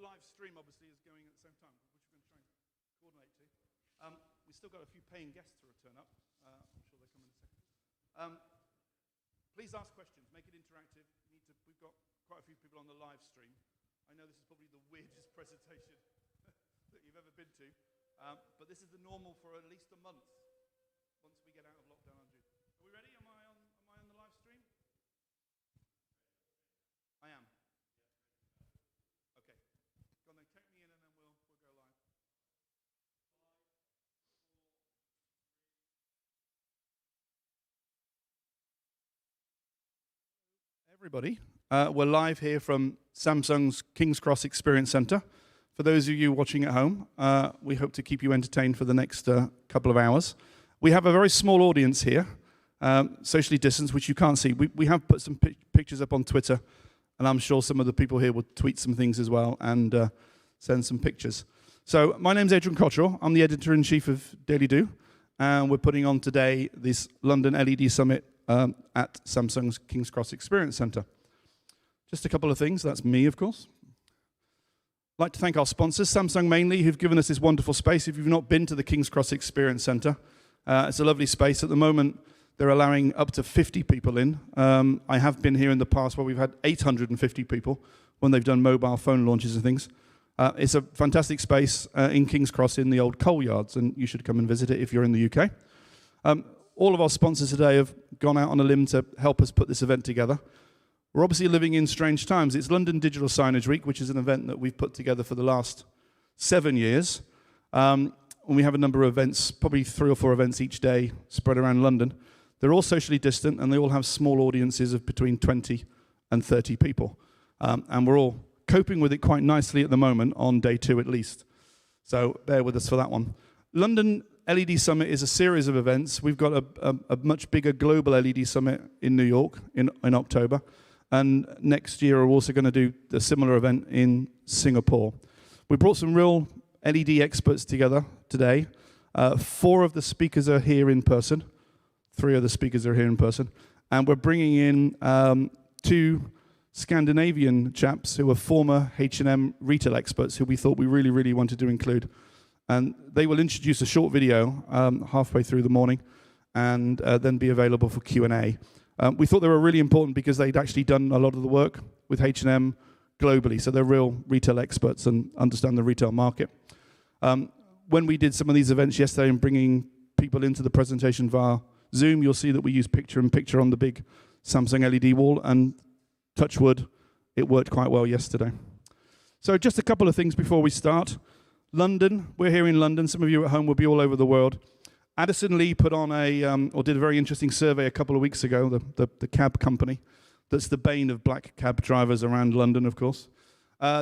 live stream obviously is going at the same time, which we're going to try and coordinate to. We've still got a few paying guests to return up. I'm sure they'll come in a second. Please ask questions, make it interactive. We've got quite a few people on the live stream. I know this is probably the weirdest presentation that you've ever been to, but this is the normal for at least a month once we get out of lockdown in June. Are we ready? Am I on the live stream? I am. Okay. Go on then, count me in and then we'll go live. 5, 4, 3. Everybody, we're live here from Samsung's King's Cross Experience Centre. For those of you watching at home, we hope to keep you entertained for the next couple of hours. We have a very small audience here, socially distanced, which you can't see. We have put some pictures up on Twitter, and I'm sure some of the people here will tweet some things as well and send some pictures. So my name's Adrian Cottrell. I'm the editor-in-chief of Daily Do, and we're putting on today this London LED Summit at Samsung's King's Cross Experience Centre. Just a couple of things. That's me, of course. I'd like to thank our sponsors, Samsung mainly, who've given us this wonderful space. If you've not been to the King's Cross Experience Centre, it's a lovely space. At the moment, they're allowing up to 50 people in. I have been here in the past where we've had 850 people when they've done mobile phone launches and things. It's a fantastic space in King's Cross in the old coal yards, and you should come and visit it if you're in the UK. All of our sponsors today have gone out on a limb to help us put this event together. We're obviously living in strange times. It's London Digital Signage Week, which is an event that we've put together for the last 7 years. And we have a number of events, probably 3 or 4 events each day spread around London. They're all socially distant, and they all have small audiences of between 20 and 30 people. And we're all coping with it quite nicely at the moment, on day 2 at least. So bear with us for that one. London LED Summit is a series of events. We've got a much bigger global LED Summit in New York in October. And next year we're also going to do a similar event in Singapore. We brought some real LED experts together today. 4 of the speakers are here in person. 3 of the speakers are here in person. And we're bringing in 2 Scandinavian chaps who are former H&M retail experts who we thought we really, really wanted to include. And they will introduce a short video halfway through the morning and then be available for Q&A. We thought they were really important because they'd actually done a lot of the work with H&M globally, so they're real retail experts and understand the retail market. When we did some of these events yesterday and bringing people into the presentation via Zoom, you'll see that we use picture-in-picture on the big Samsung LED wall, and touch wood, it worked quite well yesterday. So just a couple of things before we start. London, we're here in London. Some of you at home will be all over the world. Addison Lee put on or did a very interesting survey a couple of weeks ago, the cab company. That's the bane of black cab drivers around London, of course.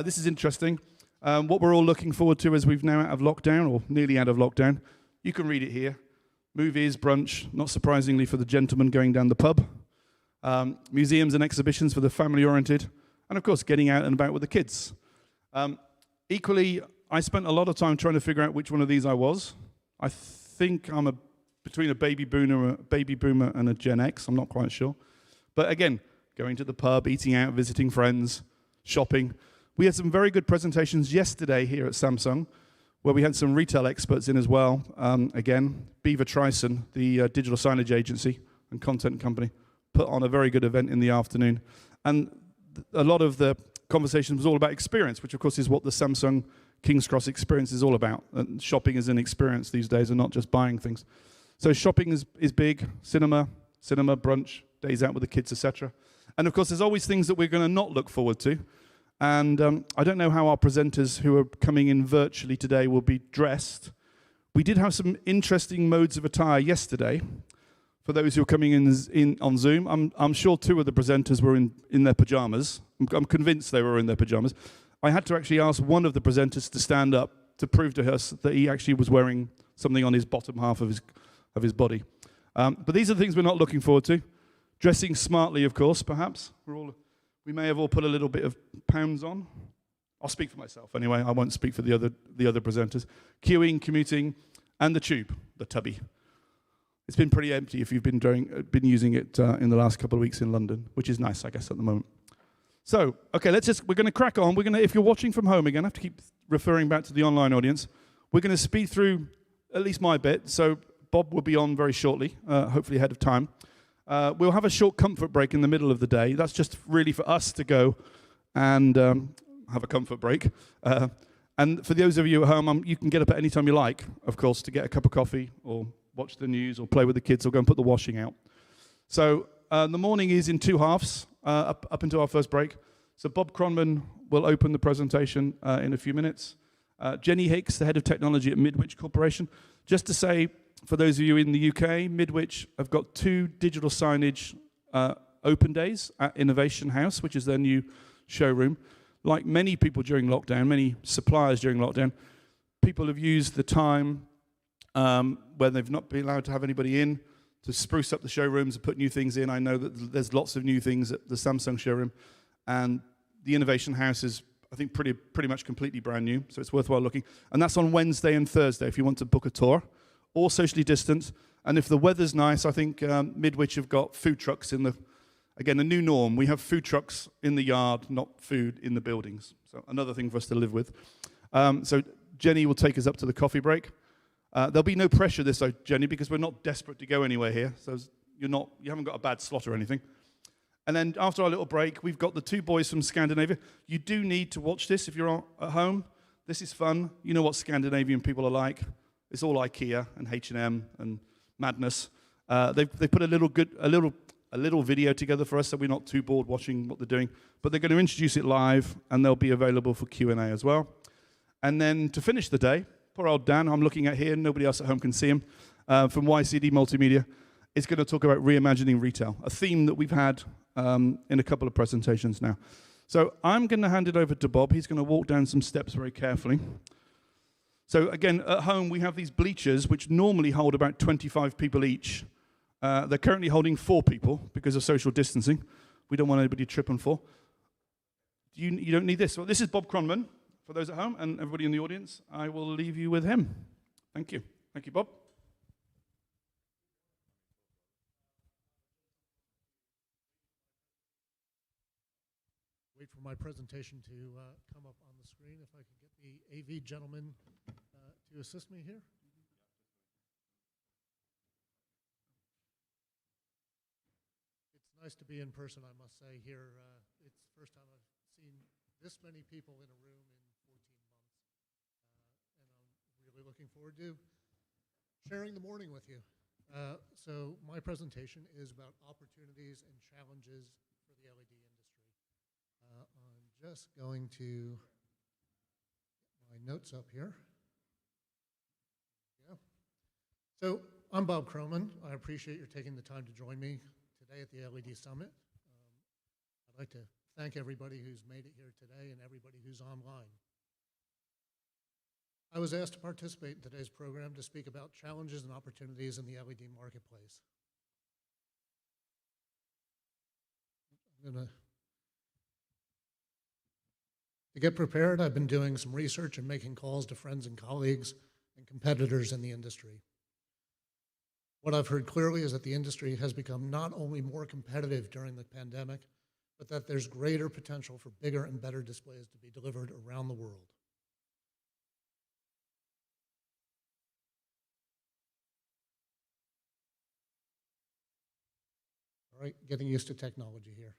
This is interesting. What we're all looking forward to as we've now out of lockdown, or nearly out of lockdown, you can read it here. Movies, brunch, not surprisingly for the gentlemen going down the pub. Museums and exhibitions for the family-oriented. And of course, getting out and about with the kids. Equally, I spent a lot of time trying to figure out which one of these I was. I think I'm between a baby boomer and a Gen X. I'm not quite sure. But again, going to the pub, eating out, visiting friends, shopping. We had some very good presentations yesterday here at Samsung, where we had some retail experts in as well. Again, Beaver Trison, the digital signage agency and content company, put on a very good event in the afternoon. And a lot of the conversation was all about experience, which of course is what the Samsung King's Cross Experience is all about. And shopping is an experience these days and not just buying things. So shopping is big, cinema, brunch, days out with the kids, etc. And of course, there's always things that we're going to not look forward to. And I don't know how our presenters who are coming in virtually today will be dressed. We did have some interesting modes of attire yesterday for those who are coming in on Zoom. I'm sure 2 of the presenters were in their pajamas. I'm convinced they were in their pajamas. I had to actually ask one of the presenters to stand up to prove to us that he actually was wearing something on his bottom half of his body. But these are the things we're not looking forward to. Dressing smartly, of course, perhaps. We may have all put a little bit of pounds on. I'll speak for myself anyway. I won't speak for the other presenters. Queuing, commuting, and the tube, the tubby. It's been pretty empty if you've been using it in the last couple of weeks in London, which is nice, I guess, at the moment. So, okay, we're going to crack on. If you're watching from home again, I have to keep referring back to the online audience. We're going to speed through at least my bit. So Bob will be on very shortly, hopefully ahead of time. We'll have a short comfort break in the middle of the day. That's just really for us to go and have a comfort break. And for those of you at home, you can get up at any time you like, of course, to get a cup of coffee or watch the news or play with the kids or go and put the washing out. So the morning is in two halves, up until our first break. So Bob Cronman will open the presentation in a few minutes. Jenny Hicks, the head of technology at Midwich Corporation. Just to say, for those of you in the UK, Midwich have got 2 digital signage open days at Innovation House, which is their new showroom. Like many people during lockdown, many suppliers during lockdown, people have used the time where they've not been allowed to have anybody in to spruce up the showrooms and put new things in. I know that there's lots of new things at the Samsung showroom, and the Innovation House is, I think, pretty much completely brand new, so it's worthwhile looking. And that's on Wednesday and Thursday if you want to book a tour, all socially distanced. And if the weather's nice, I think Midwich have got food trucks again, a new norm. We have food trucks in the yard, not food in the buildings. So another thing for us to live with. So Jenny will take us up to the coffee break. There'll be no pressure this, though, Jenny, because we're not desperate to go anywhere here. So you haven't got a bad slot or anything. And then after our little break, we've got the 2 boys from Scandinavia. You do need to watch this if you're at home. This is fun. You know what Scandinavian people are like. It's all IKEA and H&M and madness. They put a little video together for us, so we're not too bored watching what they're doing. But they're going to introduce it live, and they'll be available for Q&A as well. And then to finish the day, poor old Dan, I'm looking at here, nobody else at home can see him, from YCD Multimedia, is going to talk about reimagining retail, a theme that we've had in a couple of presentations now. So I'm going to hand it over to Bob. He's going to walk down some steps very carefully. So again, at home, we have these bleachers, which normally hold about 25 people each. They're currently holding 4 people because of social distancing. We don't want anybody to trip and fall. You don't need this. Well, this is Bob Cronman, for those at home and everybody in the audience. I will leave you with him. Thank you. Thank you, Bob. Wait for my presentation to come up on the screen. If I could get the AV gentleman to assist me here. It's nice to be in person, I must say, here. It's the first time I've seen this many people in a room in 14 months. And I'm really looking forward to sharing the morning with you. So my presentation is about opportunities and challenges for the LED industry. I'm just going to get my notes up here. Yeah. So I'm Bob Cronman. I appreciate your taking the time to join me today at the LED Summit. I'd like to thank everybody who's made it here today and everybody who's online. I was asked to participate in today's program to speak about challenges and opportunities in the LED marketplace. To get prepared, I've been doing some research and making calls to friends and colleagues and competitors in the industry. What I've heard clearly is that the industry has become not only more competitive during the pandemic, but that there's greater potential for bigger and better displays to be delivered around the world. All right, getting used to technology here.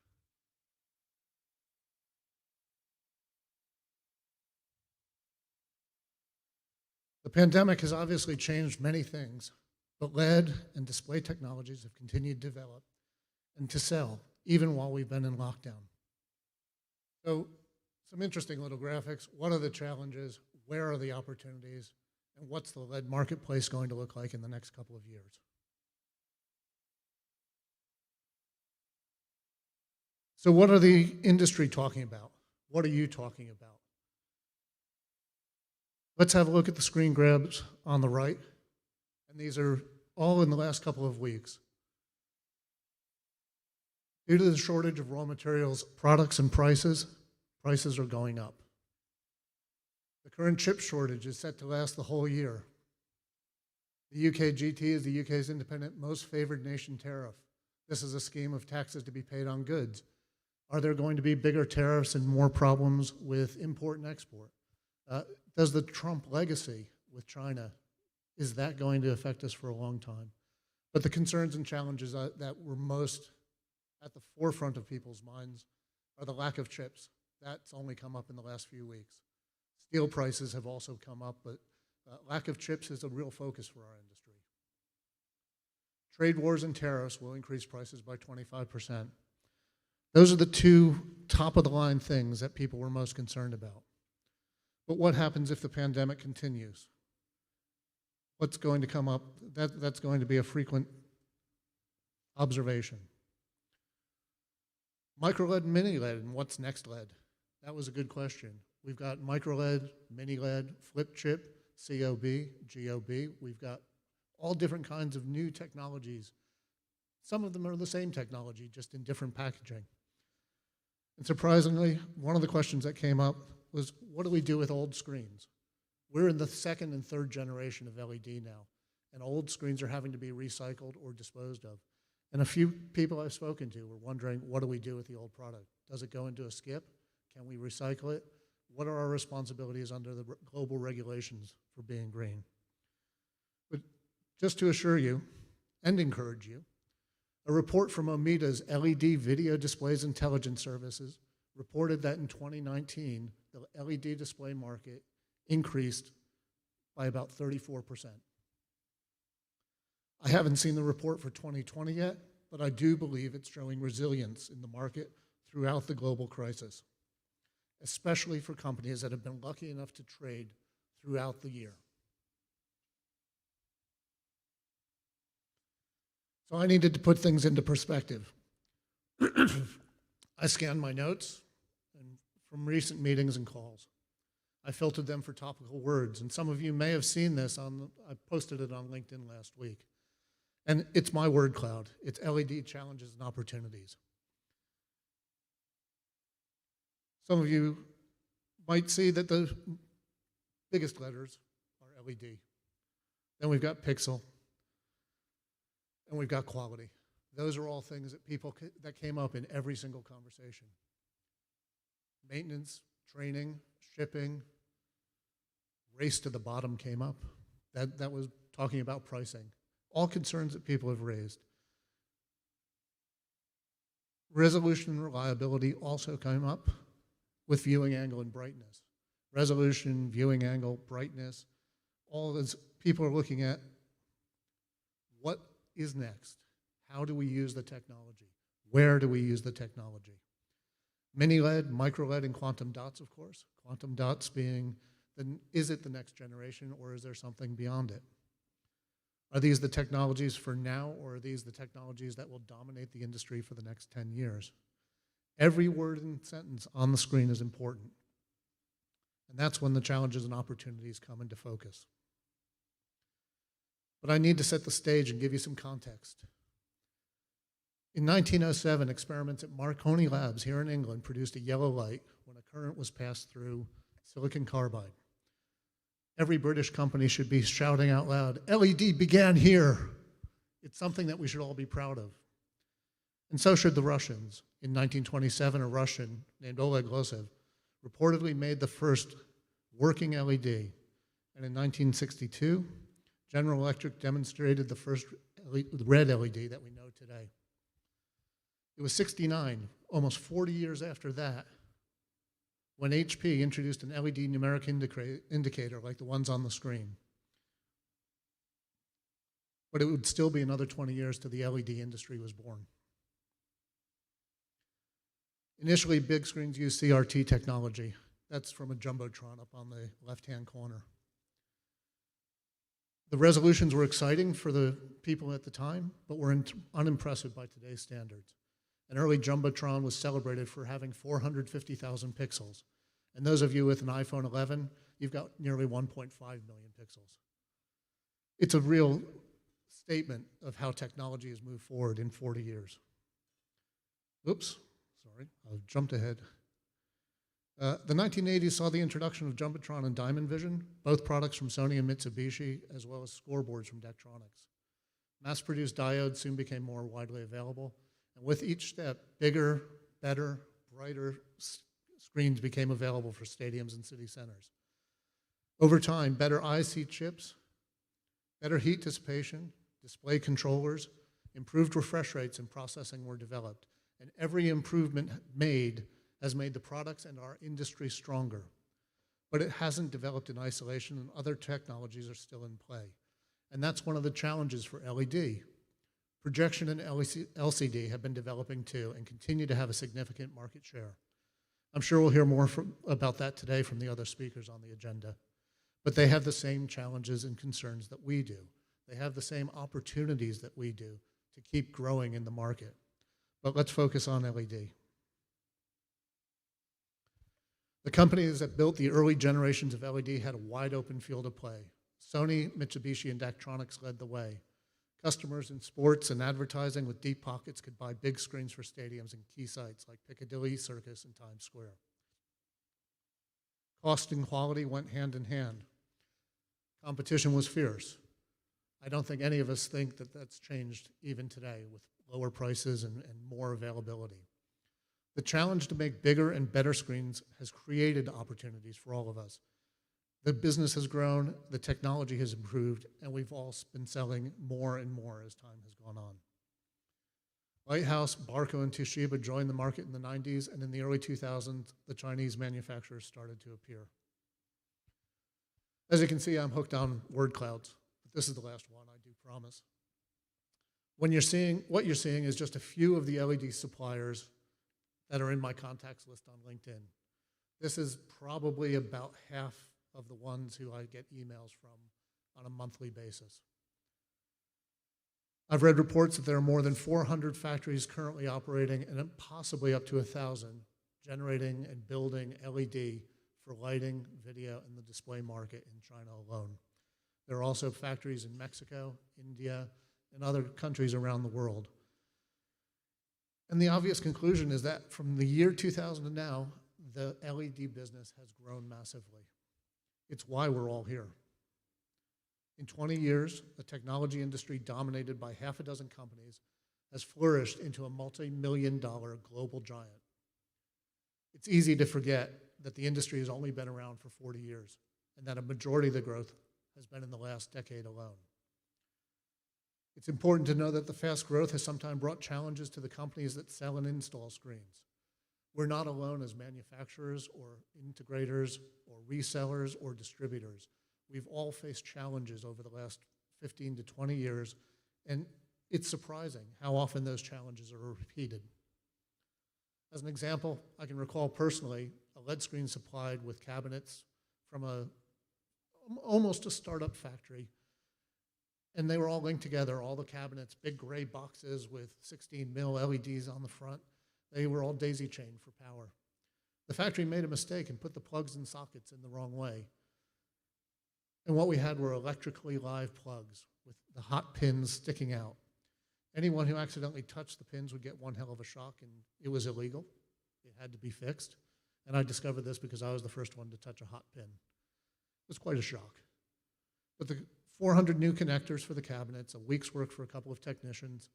The pandemic has obviously changed many things, but LED and display technologies have continued to develop and to sell, even while we've been in lockdown. So, some interesting little graphics. What are the challenges? Where are the opportunities? And what's the LED marketplace going to look like in the next couple of years? So what are the industry talking about? What are you talking about? Let's have a look at the screen grabs on the right. And these are all in the last couple of weeks. Due to the shortage of raw materials, products, and prices are going up. The current chip shortage is set to last the whole year. The UK GT is the UK's independent most favored nation tariff. This is a scheme of taxes to be paid on goods. Are there going to be bigger tariffs and more problems with import and export? Does the Trump legacy with China, is that going to affect us for a long time? But the concerns and challenges that were most at the forefront of people's minds are the lack of chips. That's only come up in the last few weeks. Steel prices have also come up, but lack of chips is a real focus for our industry. Trade wars and tariffs will increase prices by 25%. Those are the two top-of-the-line things that people were most concerned about. But what happens if the pandemic continues? What's going to come up? That's going to be a frequent observation. MicroLED and miniLED, and what's next LED? That was a good question. We've got MicroLED, miniLED, flip chip, COB, GOB. We've got all different kinds of new technologies. Some of them are the same technology, just in different packaging. And surprisingly, one of the questions that came up was, what do we do with old screens? We're in the second and third generation of LED now, and old screens are having to be recycled or disposed of. And a few people I've spoken to were wondering, what do we do with the old product? Does it go into a skip? Can we recycle it? What are our responsibilities under the global regulations for being green? But just to assure you and encourage you, a report from OMIDA's LED Video Displays Intelligence Services reported that in 2019, the LED display market increased by about 34%. I haven't seen the report for 2020 yet, but I do believe it's showing resilience in the market throughout the global crisis, especially for companies that have been lucky enough to trade throughout the year. So I needed to put things into perspective. I scanned my notes from recent meetings and calls. I filtered them for topical words, and some of you may have seen this I posted it on LinkedIn last week. And it's my word cloud. It's LED challenges and opportunities. Some of you might see that the biggest letters are LED. Then we've got pixel, and we've got quality. Those are all things that came up in every single conversation. Maintenance, training, shipping, race to the bottom came up. That was talking about pricing. All concerns that people have raised. Resolution and reliability also came up with viewing angle and brightness. Resolution, viewing angle, brightness, all of those people are looking at what is next. How do we use the technology? Where do we use the technology? miniLED, MicroLED, and quantum dots, of course. Quantum dots being, is it the next generation or is there something beyond it? Are these the technologies for now, or are these the technologies that will dominate the industry for the next 10 years? Every word and sentence on the screen is important. And that's when the challenges and opportunities come into focus. But I need to set the stage and give you some context. In 1907, experiments at Marconi Labs here in England produced a yellow light when a current was passed through silicon carbide. Every British company should be shouting out loud, LED began here. It's something that we should all be proud of. And so should the Russians. In 1927, a Russian named Oleg Losev reportedly made the first working LED. And in 1962, General Electric demonstrated the first red LED that we know today. It was 1969, almost 40 years after that, when HP introduced an LED numeric indicator like the ones on the screen. But it would still be another 20 years till the LED industry was born. Initially, big screens used CRT technology. That's from a Jumbotron up on the left-hand corner. The resolutions were exciting for the people at the time, but were unimpressive by today's standards. An early Jumbotron was celebrated for having 450,000 pixels. And those of you with an iPhone 11, you've got nearly 1.5 million pixels. It's a real statement of how technology has moved forward in 40 years. Oops, sorry, I jumped ahead. The 1980s saw the introduction of Jumbotron and Diamond Vision, both products from Sony and Mitsubishi, as well as scoreboards from Daktronics. Mass-produced diodes soon became more widely available, and with each step, bigger, better, brighter screens became available for stadiums and city centers. Over time, better IC chips, better heat dissipation, display controllers, improved refresh rates and processing were developed. And every improvement made has made the products and our industry stronger. But it hasn't developed in isolation, and other technologies are still in play. And that's one of the challenges for LED. Projection and LCD have been developing too and continue to have a significant market share. I'm sure we'll hear more about that today from the other speakers on the agenda. But they have the same challenges and concerns that we do. They have the same opportunities that we do to keep growing in the market. But let's focus on LED. The companies that built the early generations of LED had a wide open field of play. Sony, Mitsubishi, and Daktronics led the way. Customers in sports and advertising with deep pockets could buy big screens for stadiums and key sites like Piccadilly Circus and Times Square. Cost and quality went hand in hand. Competition was fierce. I don't think any of us think that that's changed even today with lower prices and more availability. The challenge to make bigger and better screens has created opportunities for all of us. The business has grown, the technology has improved, and we've all been selling more and more as time has gone on. Lighthouse, Barco, and Toshiba joined the market in the 90s, and in the early 2000s, the Chinese manufacturers started to appear. As you can see, I'm hooked on word clouds, but this is the last one, I do promise. What you're seeing is just a few of the LED suppliers that are in my contacts list on LinkedIn. This is probably about half of the ones who I get emails from on a monthly basis. I've read reports that there are more than 400 factories currently operating and possibly up to 1,000 generating and building LED for lighting, video, and the display market in China alone. There are also factories in Mexico, India, and other countries around the world. And the obvious conclusion is that from the year 2000 to now, the LED business has grown massively. It's why we're all here. In 20 years, the technology industry dominated by half a dozen companies has flourished into a multi-million-dollar global giant. It's easy to forget that the industry has only been around for 40 years and that a majority of the growth has been in the last decade alone. It's important to know that the fast growth has sometimes brought challenges to the companies that sell and install screens. We're not alone as manufacturers or integrators or resellers or distributors. We've all faced challenges over the last 15 to 20 years, and it's surprising how often those challenges are repeated. As an example, I can recall personally a LED screen supplied with cabinets from almost a startup factory, and they were all linked together, all the cabinets, big gray boxes with 16 mil LEDs on the front. They were all daisy-chained for power. The factory made a mistake and put the plugs and sockets in the wrong way. And what we had were electrically live plugs with the hot pins sticking out. Anyone who accidentally touched the pins would get one hell of a shock, and it was illegal. It had to be fixed. And I discovered this because I was the first one to touch a hot pin. It was quite a shock. But the 400 new connectors for the cabinets, a week's work for a couple of technicians,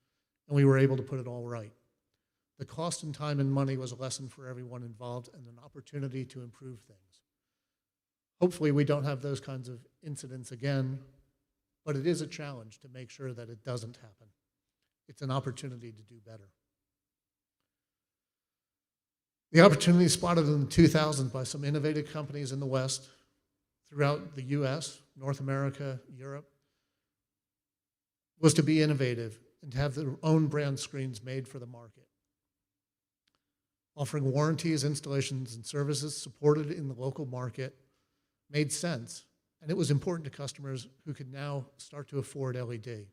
and we were able to put it all right. The cost and time and money was a lesson for everyone involved and an opportunity to improve things. Hopefully we don't have those kinds of incidents again, but it is a challenge to make sure that it doesn't happen. It's an opportunity to do better. The opportunity spotted in the 2000s by some innovative companies in the West, throughout the US, North America, Europe, was to be innovative and to have their own brand screens made for the market. Offering warranties, installations, and services supported in the local market made sense, and it was important to customers who could now start to afford LED.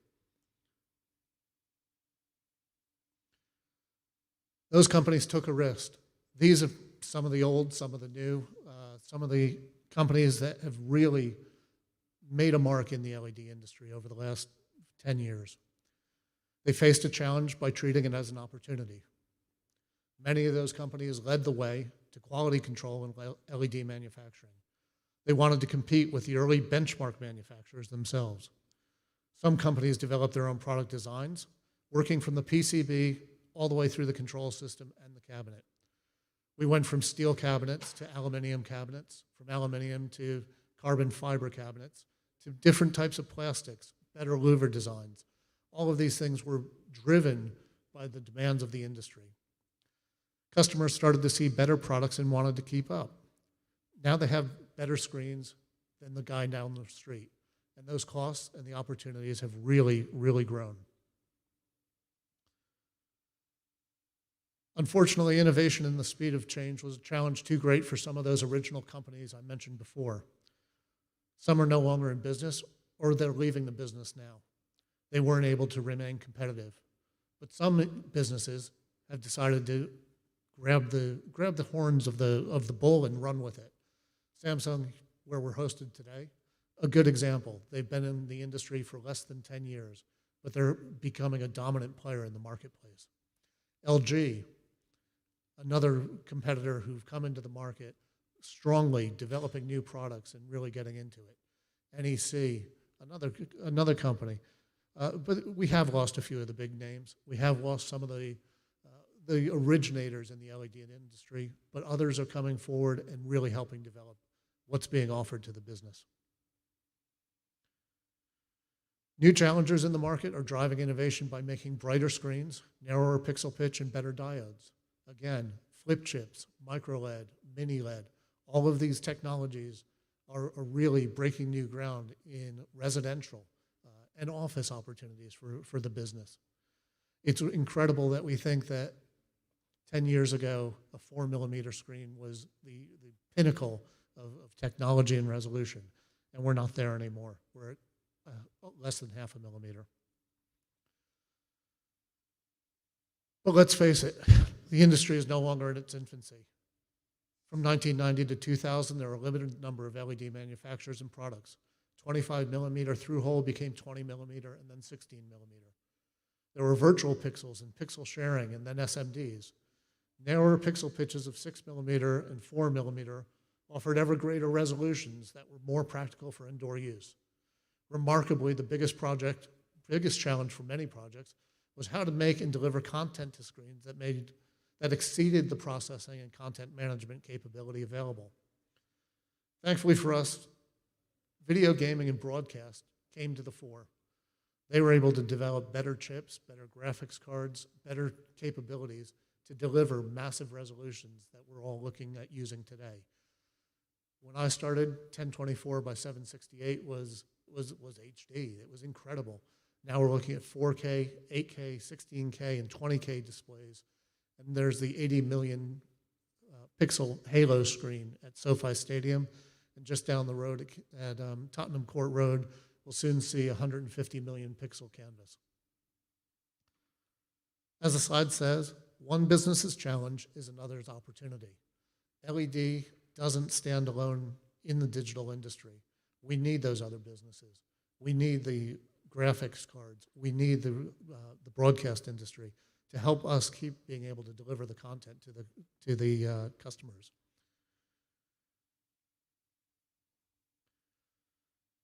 Those companies took a risk. These are some of the old, some of the new, some of the companies that have really made a mark in the LED industry over the last 10 years. They faced a challenge by treating it as an opportunity. Many of those companies led the way to quality control and LED manufacturing. They wanted to compete with the early benchmark manufacturers themselves. Some companies developed their own product designs, working from the PCB all the way through the control system and the cabinet. We went from steel cabinets to aluminum cabinets, from aluminum to carbon fiber cabinets, to different types of plastics, better louver designs. All of these things were driven by the demands of the industry. Customers started to see better products and wanted to keep up. Now they have better screens than the guy down the street. And those costs and the opportunities have really, really grown. Unfortunately, innovation and the speed of change was a challenge too great for some of those original companies I mentioned before. Some are no longer in business, or they're leaving the business now. They weren't able to remain competitive. But some businesses have decided to grab the horns of the bull and run with it. Samsung, where we're hosted today, a good example. They've been in the industry for less than 10 years, but they're becoming a dominant player in the marketplace. LG, another competitor who've come into the market strongly, developing new products and really getting into it. NEC, another company. But we have lost a few of the big names. We have lost some of the originators in the LED industry, but others are coming forward and really helping develop what's being offered to the business. New challengers in the market are driving innovation by making brighter screens, narrower pixel pitch, and better diodes. Again, flip chips, MicroLED, miniLED, all of these technologies are really breaking new ground in residential and office opportunities for the business. It's incredible that we think that 10 years ago, a 4mm screen was the pinnacle of technology and resolution, and we're not there anymore. We're at less than 0.5 millimeter. But let's face it, the industry is no longer in its infancy. From 1990 to 2000, there were a limited number of LED manufacturers and products. 25mm through-hole became 20mm and then 16mm. There were virtual pixels and pixel sharing and then SMDs. Narrower pixel pitches of 6mm and 4mm offered ever greater resolutions that were more practical for indoor use. Remarkably, the biggest challenge for many projects was how to make and deliver content to screens that exceeded the processing and content management capability available. Thankfully for us, video gaming and broadcast came to the fore. They were able to develop better chips, better graphics cards, better capabilities to deliver massive resolutions that we're all looking at using today. When I started, 1024 by 768 was HD. It was incredible. Now we're looking at 4K, 8K, 16K, and 20K displays. And there's the 80 million pixel Halo screen at SoFi Stadium. And just down the road at Tottenham Court Road, we'll soon see 150 million pixel canvas. As the slide says, one business's challenge is another's opportunity. LED doesn't stand alone in the digital industry. We need those other businesses. We need the graphics cards. We need the broadcast industry to help us keep being able to deliver the content to the customers.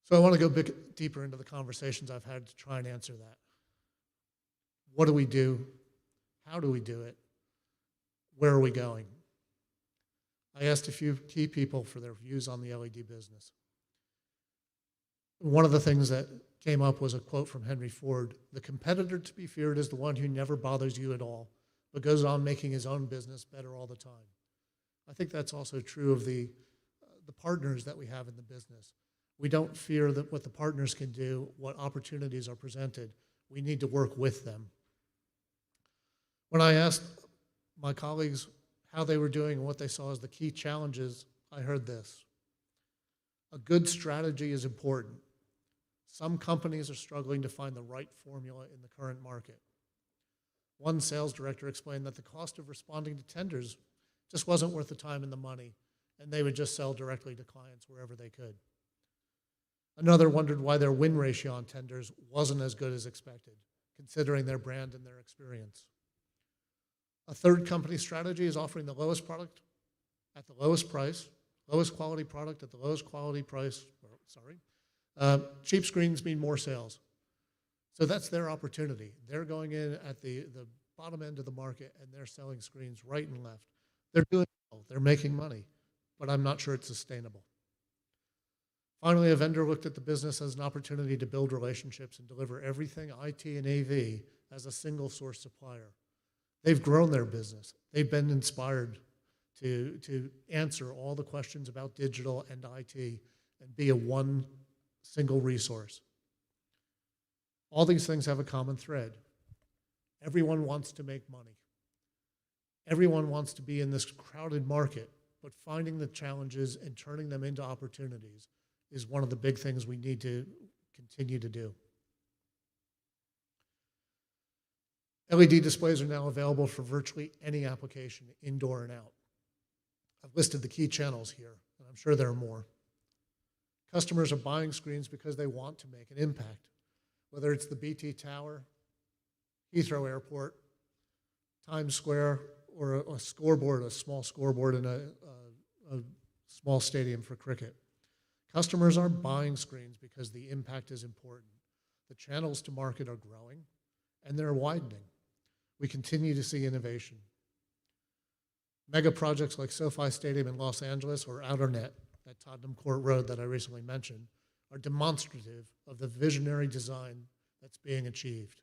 So I want to go a bit deeper into the conversations I've had to try and answer that. What do we do? How do we do it? Where are we going? I asked a few key people for their views on the LED business. One of the things that came up was a quote from Henry Ford: "The competitor to be feared is the one who never bothers you at all, but goes on making his own business better all the time." I think that's also true of the partners that we have in the business. We don't fear that what the partners can do, what opportunities are presented. We need to work with them. When I asked my colleagues how they were doing and what they saw as the key challenges, I heard this: a good strategy is important. Some companies are struggling to find the right formula in the current market. One sales director explained that the cost of responding to tenders just wasn't worth the time and the money, and they would just sell directly to clients wherever they could. Another wondered why their win ratio on tenders wasn't as good as expected, considering their brand and their experience. A third company strategy is offering the lowest product at the lowest price, lowest quality product at the lowest quality price, cheap screens mean more sales. So that's their opportunity. They're going in at the bottom end of the market and they're selling screens right and left. They're doing it They're making money, but I'm not sure it's sustainable. Finally, a vendor looked at the business as an opportunity to build relationships and deliver everything IT and AV as a single source supplier. They've grown their business. They've been inspired to answer all the questions about digital and IT and be a one single resource. All these things have a common thread. Everyone wants to make money. Everyone wants to be in this crowded market, but finding the challenges and turning them into opportunities is one of the big things we need to continue to do. LED displays are now available for virtually any application, indoor and out. I've listed the key channels here, and I'm sure there are more. Customers are buying screens because they want to make an impact, whether it's the BT Tower, Heathrow Airport, Times Square, or a scoreboard, a small scoreboard in a small stadium for cricket. Customers are buying screens because the impact is important. The channels to market are growing, and they're widening. We continue to see innovation. Mega projects like SoFi Stadium in Los Angeles or OuterNet at Tottenham Court Road that I recently mentioned are demonstrative of the visionary design that's being achieved.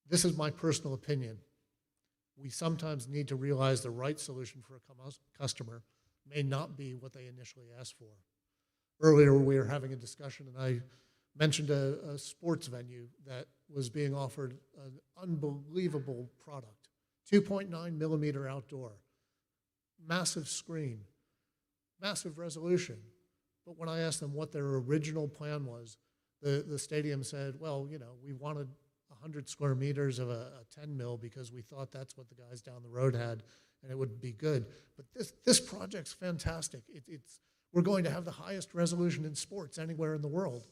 This is my personal opinion. We sometimes need to realize the right solution for a customer may not be what they initially asked for. Earlier, we were having a discussion, and I mentioned a sports venue that was being offered an unbelievable product, 2.9 millimeter outdoor, massive screen, massive resolution. But when I asked them what their original plan was, the stadium said, well, you know, we wanted 100 square meters of a 10 mil because we thought that's what the guys down the road had, and it would be good. But this project's fantastic. We're going to have the highest resolution in sports anywhere in the world.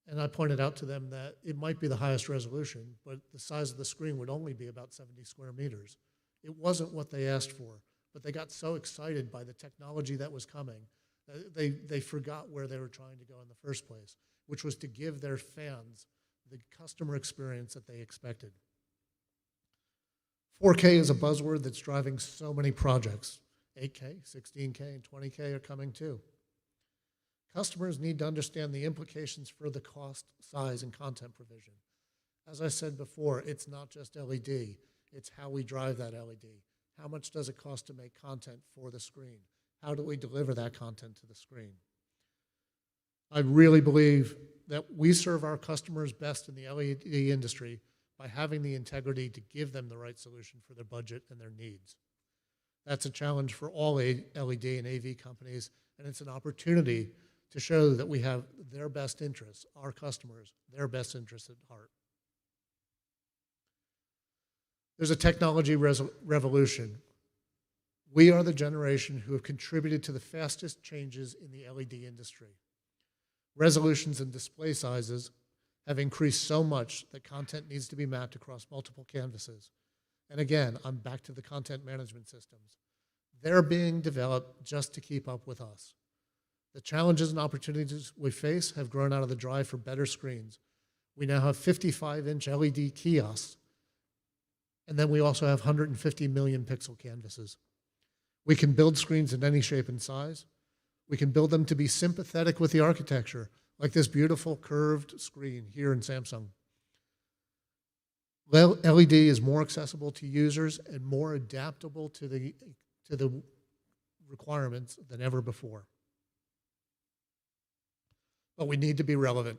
And I pointed out to them that it might be the highest resolution, but the size of the screen would only be about 70 square meters. It wasn't what they asked for, but they got so excited by the technology that was coming that they forgot where they were trying to go in the first place, which was to give their fans the customer experience that they expected. 4K is a buzzword that's driving so many projects. 8K, 16K, and 20K are coming too. Customers need to understand the implications for the cost, size, and content provision. As I said before, it's not just LED, it's how we drive that LED. How much does it cost to make content for the screen? How do we deliver that content to the screen? I really believe that we serve our customers best in the LED industry by having the integrity to give them the right solution for their budget and their needs. That's a challenge for all LED and AV companies, and it's an opportunity to show that we have their best interests, our customers, their best interests at heart. There's a technology revolution. We are the generation who have contributed to the fastest changes in the LED industry. Resolutions and display sizes have increased so much that content needs to be mapped across multiple canvases. And again, I'm back to the content management systems. They're being developed just to keep up with us. The challenges and opportunities we face have grown out of the drive for better screens. We now have 55-inch LED kiosks, and then we also have 150 million pixel canvases. We can build screens in any shape and size. We can build them to be sympathetic with the architecture, like this beautiful curved screen here in Samsung. LED is more accessible to users and more adaptable to the requirements than ever before. But we need to be relevant.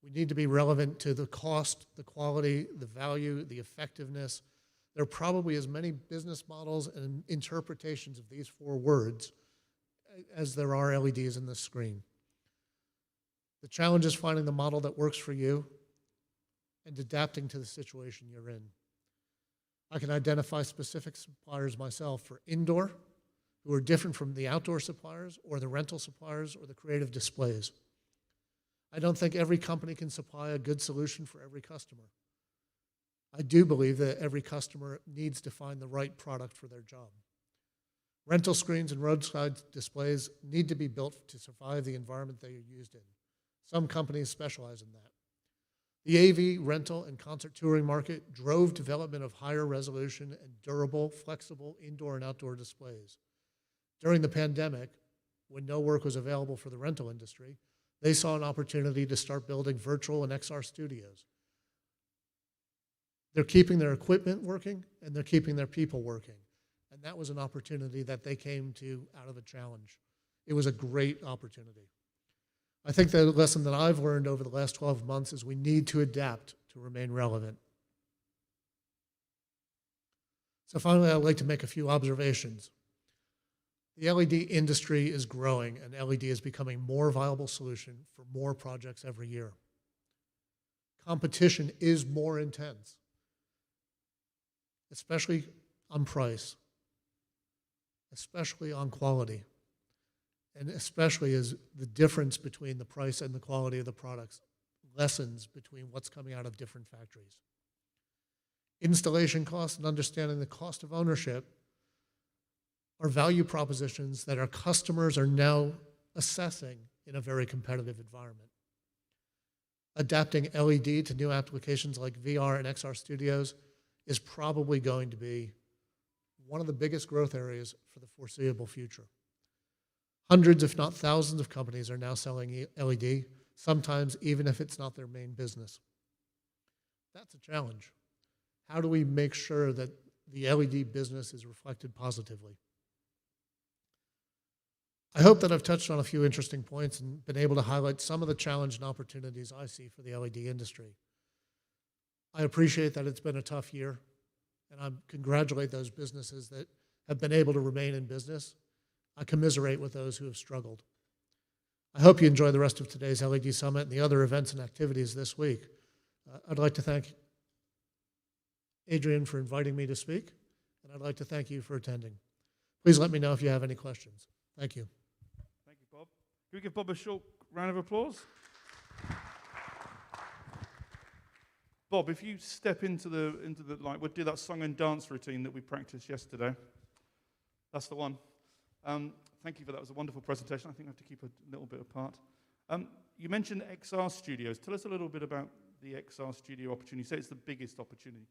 We need to be relevant to the cost, the quality, the value, the effectiveness. There are probably as many business models and interpretations of these 4 words as there are LEDs in this screen. The challenge is finding the model that works for you and adapting to the situation you're in. I can identify specific suppliers myself for indoor, who are different from the outdoor suppliers or the rental suppliers or the creative displays. I don't think every company can supply a good solution for every customer. I do believe that every customer needs to find the right product for their job. Rental screens and roadside displays need to be built to survive the environment they are used in. Some companies specialize in that. The AV rental and concert touring market drove development of higher resolution and durable, flexible indoor and outdoor displays. During the pandemic, when no work was available for the rental industry, they saw an opportunity to start building virtual and XR studios. They're keeping their equipment working, and they're keeping their people working. And that was an opportunity that they came to out of a challenge. It was a great opportunity. I think the lesson that I've learned over the last 12 months is we need to adapt to remain relevant. So finally, I'd like to make a few observations. The LED industry is growing, and LED is becoming a more viable solution for more projects every year. Competition is more intense, especially on price, especially on quality, and especially as the difference between the price and the quality of the products lessens between what's coming out of different factories. Installation costs and understanding the cost of ownership are value propositions that our customers are now assessing in a very competitive environment. Adapting LED to new applications like VR and XR studios is probably going to be one of the biggest growth areas for the foreseeable future. Hundreds, if not thousands, of companies are now selling LED, sometimes even if it's not their main business. That's a challenge. How do we make sure that the LED business is reflected positively? I hope that I've touched on a few interesting points and been able to highlight some of the challenge and opportunities I see for the LED industry. I appreciate that it's been a tough year, and I congratulate those businesses that have been able to remain in business. I commiserate with those who have struggled. I hope you enjoy the rest of today's LED Summit and the other events and activities this week. I'd like to thank Adrian for inviting me to speak, and I'd like to thank you for attending. Please let me know if you have any questions. Thank you. Thank you, Bob. Can we give Bob a short round of applause? Bob, if you step into the light, we'll do that song and dance routine that we practiced yesterday. That's the one. Thank you for that. It was a wonderful presentation. I think I have to keep a little bit apart. You mentioned XR Studios. Tell us a little bit about the XR Studio opportunity. You say it's the biggest opportunity.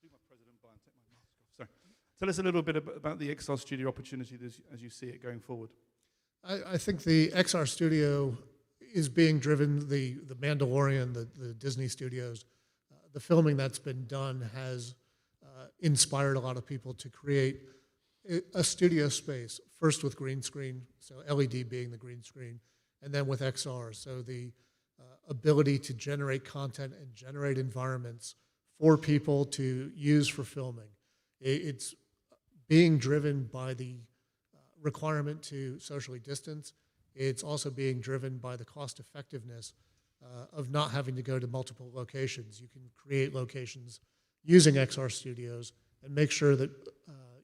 Do my president by and take my mask off. Sorry. Tell us a little bit about the XR Studio opportunity as you see it going forward. I think the XR Studio is being driven, the Mandalorian, the Disney studios, the filming that's been done has inspired a lot of people to create a studio space, first with green screen, so LED being the green screen, and then with XR. So the ability to generate content and generate environments for people to use for filming. It's being driven by the requirement to socially distance. It's also being driven by the cost effectiveness of not having to go to multiple locations. You can create locations using XR studios and make sure that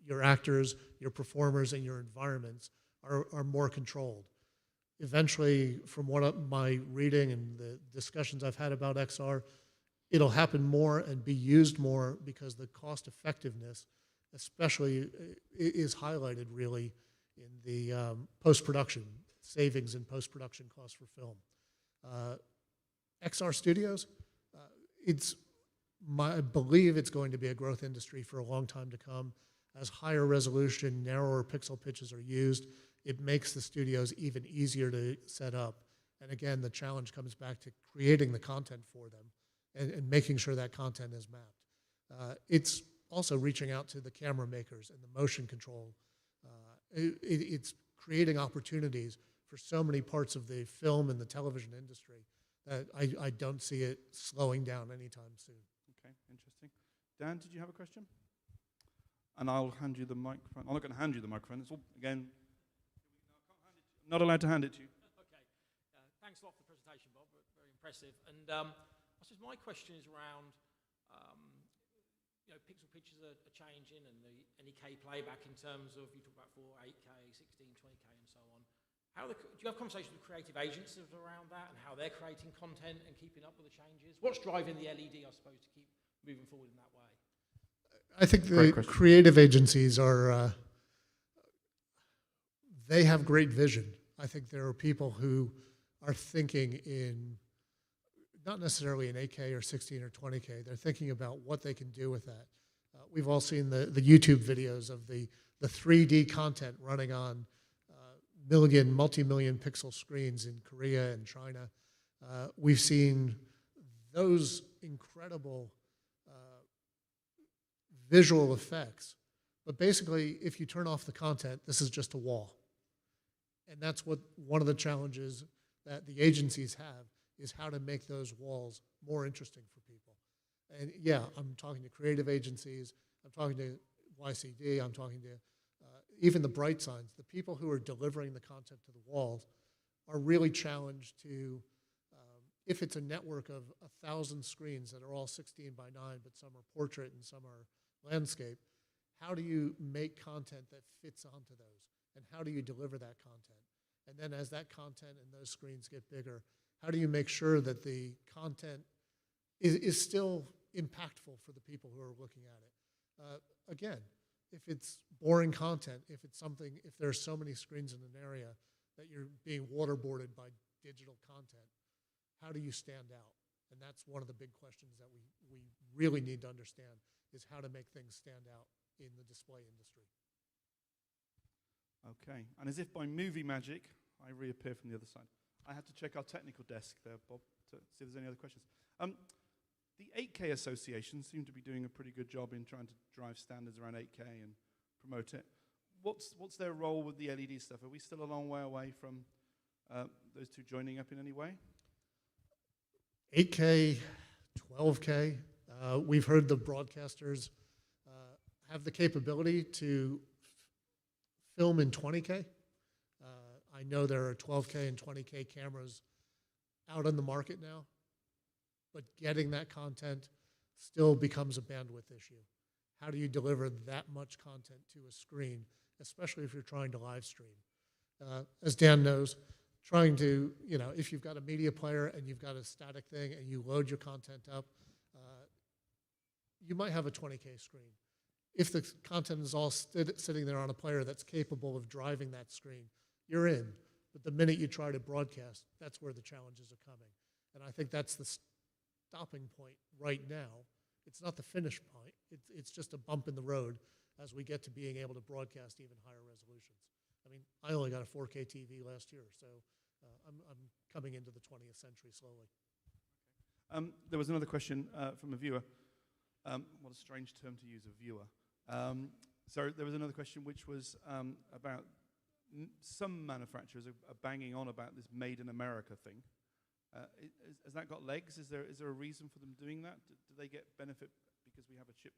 your actors, your performers, and your environments are more controlled. Eventually, from what my reading and the discussions I've had about XR, it'll happen more and be used more because the cost effectiveness especially is highlighted really in the post-production, savings in post-production costs for film. XR Studios, I believe it's going to be a growth industry for a long time to come. As higher resolution, narrower pixel pitches are used, it makes the studios even easier to set up. And again, the challenge comes back to creating the content for them and making sure that content is mapped. It's also reaching out to the camera makers and the motion control. It's creating opportunities for so many parts of the film and the television industry that I don't see it slowing down anytime soon. Okay, interesting. Dan, did you have a question? And I'll hand you the microphone. I'm not going to hand you the microphone. It's all, again, I'm not allowed to hand it to you. Okay. Thanks a lot for the presentation, Bob. Very impressive. And I suppose my question is around, pixel pitches are changing and the NEK playback in terms of, you talk about 8K, 16, 20K and so on. Do you have conversations with creative agencies around that and how they're creating content and keeping up with the changes? What's driving the LED, I suppose, to keep moving forward in that way? I think the creative agencies they have great vision. I think there are people who are thinking in not necessarily an 8K or 16 or 20K. They're thinking about what they can do with that. We've all seen the YouTube videos of the 3D content running on multi-million pixel screens in Korea and China. We've seen those incredible visual effects. But basically, if you turn off the content, this is just a wall. And that's what one of the challenges that the agencies have is how to make those walls more interesting for people. And yeah, I'm talking to creative agencies, I'm talking to YCD, I'm talking to even the bright signs. The people who are delivering the content to the walls are really challenged to, if it's a network of 1,000 screens that are all 16 by 9, but some are portrait and some are landscape, how do you make content that fits onto those? And how do you deliver that content? And then as that content and those screens get bigger, how do you make sure that the content is still impactful for the people who are looking at it? Again, if it's boring content, if there's so many screens in an area that you're being waterboarded by digital content, how do you stand out? And that's one of the big questions that we really need to understand is how to make things stand out in the display industry. Okay, and as if by movie magic, I reappear from the other side. I had to check our technical desk there, Bob, to see if there's any other questions. The 8K Association seem to be doing a pretty good job in trying to drive standards around 8K and promote it. What's their role with the LED stuff? Are we still a long way away from those two joining up in any way? 8K, 12K. We've heard the broadcasters have the capability to film in 20K. I know there are 12K and 20K cameras out on the market now, but getting that content still becomes a bandwidth issue. How do you deliver that much content to a screen, especially if you're trying to live stream? As Dan knows, trying to, if you've got a media player and you've got a static thing and you load your content up, you might have a 20K screen. If the content is all sitting there on a player that's capable of driving that screen, you're in. But the minute you try to broadcast, that's where the challenges are coming. And I think that's the stopping point right now. It's not the finish point. It's just a bump in the road as we get to being able to broadcast even higher resolutions. I mean, I only got a 4K TV last year, so I'm coming into the 20th century slowly. There was another question from a viewer. What a strange term to use, a viewer. So there was another question which was about some manufacturers are banging on about this made in America thing. Has that got legs? Is there a reason for them doing that? Do they get benefit because we have a chip?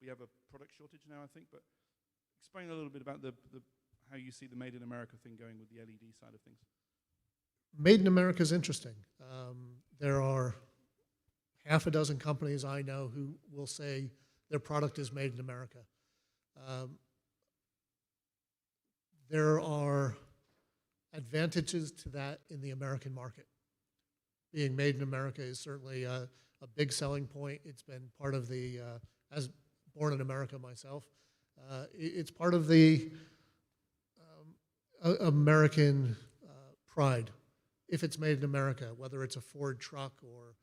We have a product shortage now, I think. But explain a little bit about how you see the made in America thing going with the LED side of things. Made in America is interesting. There are half a dozen companies I know who will say their product is made in America. There are advantages to that in the American market. Being made in America is certainly a big selling point. It's been part of the, as born in America myself, it's part of the American pride. If it's made in America, whether it's a Ford truck or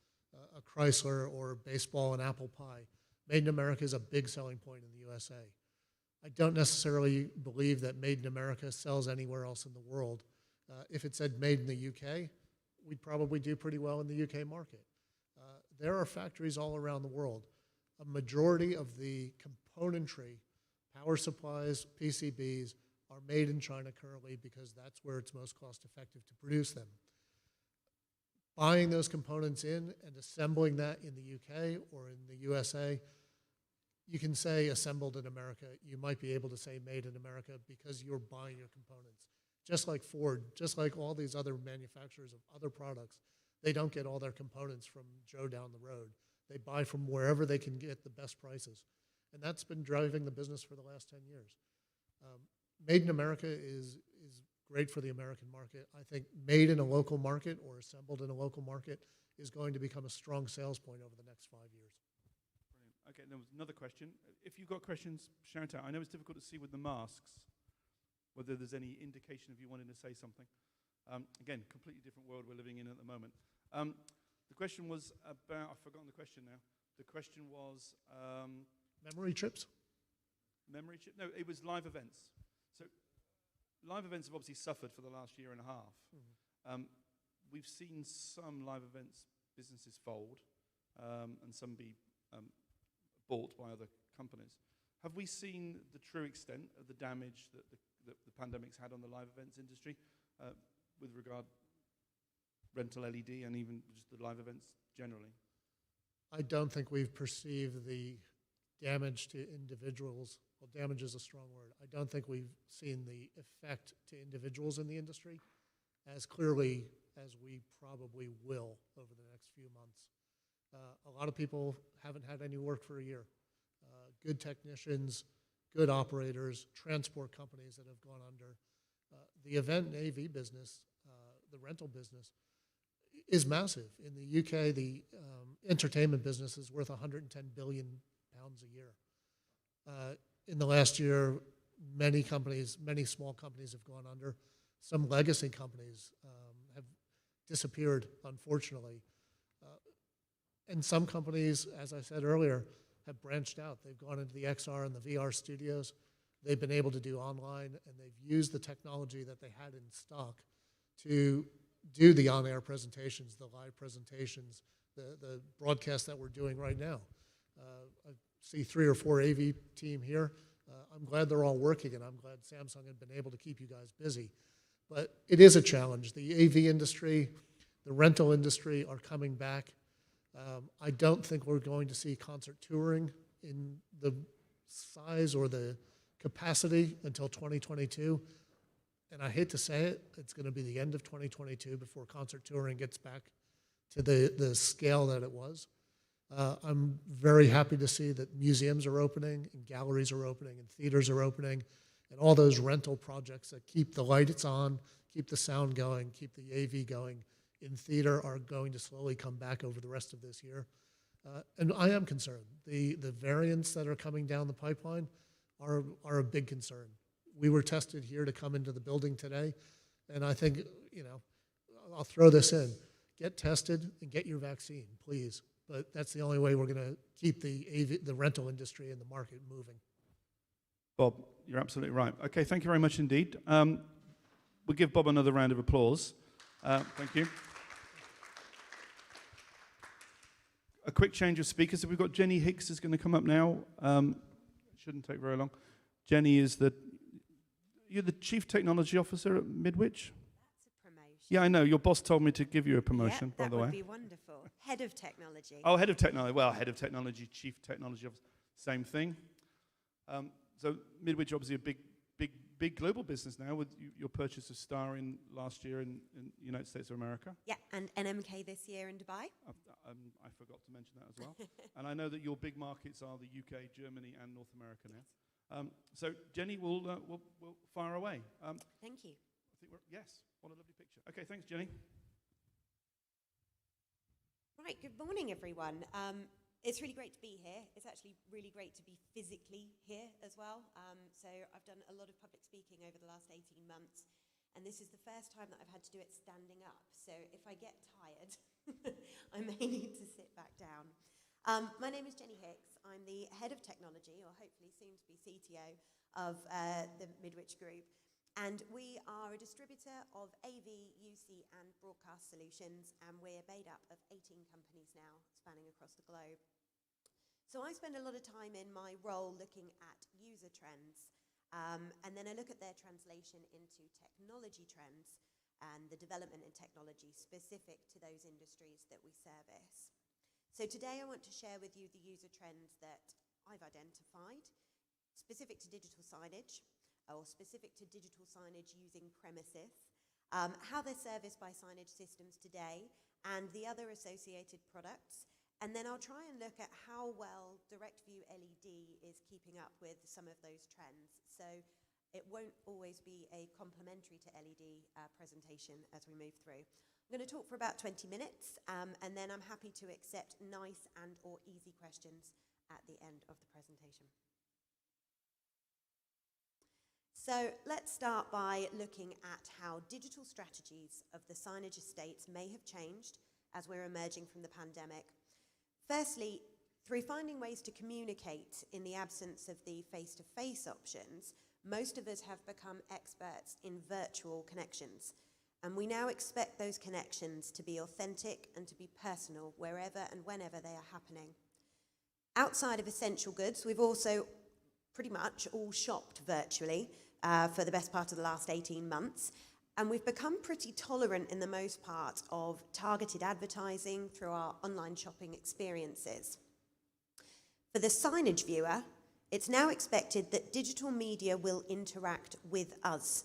a Chrysler or baseball and apple pie, made in America is a big selling point in the USA. I don't necessarily believe that made in America sells anywhere else in the world. If it said made in the UK, we'd probably do pretty well in the UK market. There are factories all around the world. A majority of the componentry, power supplies, PCBs, are made in China currently because that's where it's most cost effective to produce them. Buying those components in and assembling that in the UK or in the USA, you can say assembled in America. You might be able to say made in America because you're buying your components. Just like Ford, just like all these other manufacturers of other products, they don't get all their components from Joe down the road. They buy from wherever they can get the best prices. And that's been driving the business for the last 10 years. Made in America is great for the American market. I think made in a local market or assembled in a local market is going to become a strong sales point over the next 5 years. Brilliant. Okay, there was another question. If you've got questions, shout out. I know it's difficult to see with the masks, whether there's any indication of you wanting to say something. Again, completely different world we're living in at the moment. The question was about, I've forgotten the question now. The question was Memory chips? memory chip? No, it was live events. So live events have obviously suffered for the last year and a half. We've seen some live events businesses fold and some be bought by other companies. Have we seen the true extent of the damage that the pandemic's had on the live events industry with regard rental LED and even just the live events generally? I don't think we've perceived the damage to individuals. Well, damage is a strong word. I don't think we've seen the effect to individuals in the industry as clearly as we probably will over the next few months. A lot of people haven't had any work for a year. Good technicians, good operators, transport companies that have gone under. The event and AV business, the rental business, is massive. In the UK, the entertainment business is worth 110 billion pounds a year. In the last year, many companies, many small companies have gone under. Some legacy companies have disappeared, unfortunately. And some companies, as I said earlier, have branched out. They've gone into the XR and the VR studios. They've been able to do online, and they've used the technology that they had in stock to do the on-air presentations, the live presentations, the broadcast that we're doing right now. I see 3 or 4 AV team here. I'm glad they're all working, and I'm glad Samsung had been able to keep you guys busy. But it is a challenge. The AV industry, the rental industry are coming back. I don't think we're going to see concert touring in the size or the capacity until 2022. And I hate to say it, it's going to be the end of 2022 before concert touring gets back to the scale that it was. I'm very happy to see that museums are opening and galleries are opening and theaters are opening and all those rental projects that keep the lights on, keep the sound going, keep the AV going in theater are going to slowly come back over the rest of this year. And I am concerned. The variants that are coming down the pipeline are a big concern. We were tested here to come into the building today, and I think, I'll throw this in. Get tested and get your vaccine, please. But that's the only way we're going to keep the rental industry and the market moving. Bob, you're absolutely right. Okay, thank you very much indeed. We'll give Bob another round of applause. Thank you. A quick change of speakers. So we've got Jenny Hicks is going to come up now. Shouldn't take very long. Jenny is you're the Chief Technology Officer at Midwich? That's a promotion. Yeah, I know. Your boss told me to give you a promotion, by the way. That would be wonderful. Head of Technology. Oh, Head of Technology. Well, Head of Technology, Chief Technology Officer, same thing. So Midwich, obviously a big global business now with your purchase of Star in last year in the United States of America. Yeah, and NMK this year in Dubai. I forgot to mention that as well. And I know that your big markets are the UK, Germany, and North America now. So Jenny, we'll fire away. Thank you. I think yes, what a lovely picture. Okay, thanks, Jenny. Right, good morning, everyone. It's really great to be here. It's actually really great to be physically here as well. So I've done a lot of public speaking over the last 18 months, and this is the first time that I've had to do it standing up. So if I get tired, I may need to sit back down. My name is Jenny Hicks. I'm the Head of Technology, or hopefully soon to be CTO, of the Midwich Group. And we are a distributor of AV, UC, and broadcast solutions, and we're made up of 18 companies now, spanning across the globe. So I spend a lot of time in my role looking at user trends, and then I look at their translation into technology trends and the development in technology specific to those industries that we service. So today I want to share with you the user trends that I've identified, specific to digital signage, or specific to digital signage using premises, how they're serviced by signage systems today, and the other associated products. And then I'll try and look at how well Direct View LED is keeping up with some of those trends. So it won't always be a complementary to LED presentation as we move through. I'm going to talk for about 20 minutes, and then I'm happy to accept nice and or easy questions at the end of the presentation. So let's start by looking at how digital strategies of the signage estates may have changed as we're emerging from the pandemic. Firstly, through finding ways to communicate in the absence of the face-to-face options, most of us have become experts in virtual connections. And we now expect those connections to be authentic and to be personal wherever and whenever they are happening. Outside of essential goods, we've also pretty much all shopped virtually for the best part of the last 18 months. And we've become pretty tolerant in the most part of targeted advertising through our online shopping experiences. For the signage viewer, it's now expected that digital media will interact with us,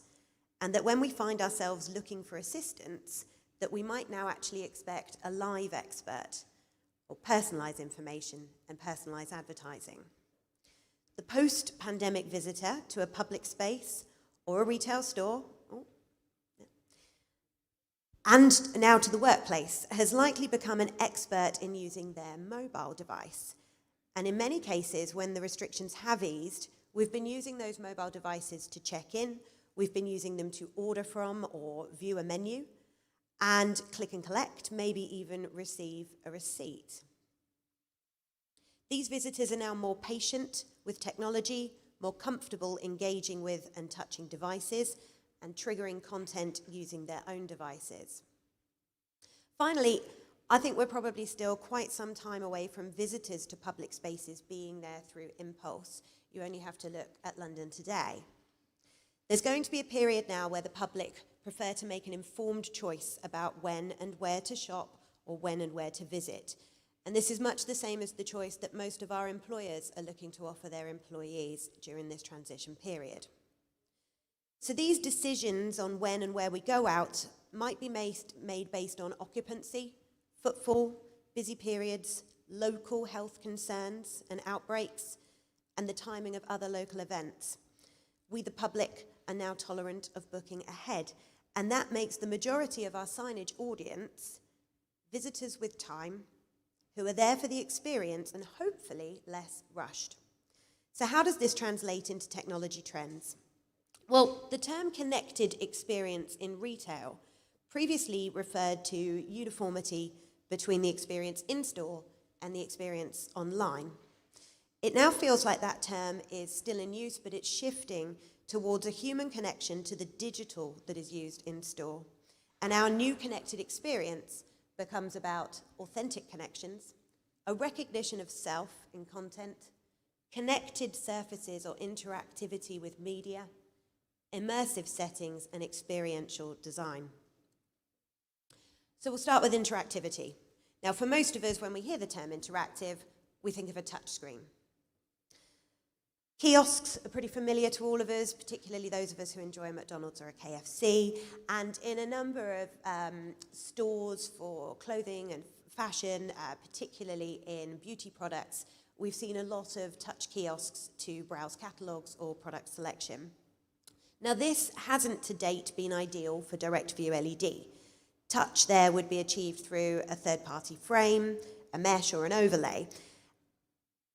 and that when we find ourselves looking for assistance, that we might now actually expect a live expert, or personalised information and personalised advertising. The post-pandemic visitor to a public space or a retail store, and now to the workplace, has likely become an expert in using their mobile device. And in many cases, when the restrictions have eased, we've been using those mobile devices to check in, we've been using them to order from or view a menu, and click and collect, maybe even receive a receipt. These visitors are now more patient with technology, more comfortable engaging with and touching devices, and triggering content using their own devices. Finally, I think we're probably still quite some time away from visitors to public spaces being there through impulse. You only have to look at London today. There's going to be a period now where the public prefer to make an informed choice about when and where to shop or when and where to visit. And this is much the same as the choice that most of our employers are looking to offer their employees during this transition period. So these decisions on when and where we go out might be made based on occupancy, footfall, busy periods, local health concerns and outbreaks, and the timing of other local events. We, the public, are now tolerant of booking ahead, and that makes the majority of our signage audience visitors with time, who are there for the experience and hopefully less rushed. So how does this translate into technology trends? Well, the term connected experience in retail previously referred to uniformity between the experience in-store and the experience online. It now feels like that term is still in use, but it's shifting towards a human connection to the digital that is used in-store. And our new connected experience becomes about authentic connections, a recognition of self in content, connected surfaces or interactivity with media, immersive settings, and experiential design. So we'll start with interactivity. Now, for most of us, when we hear the term interactive, we think of a touch screen. Kiosks are pretty familiar to all of us, particularly those of us who enjoy a McDonald's or a KFC. And in a number of stores for clothing and fashion, particularly in beauty products, we've seen a lot of touch kiosks to browse catalogues or product selection. Now, this hasn't to date been ideal for direct view LED. Touch there would be achieved through a third-party frame, a mesh, or an overlay.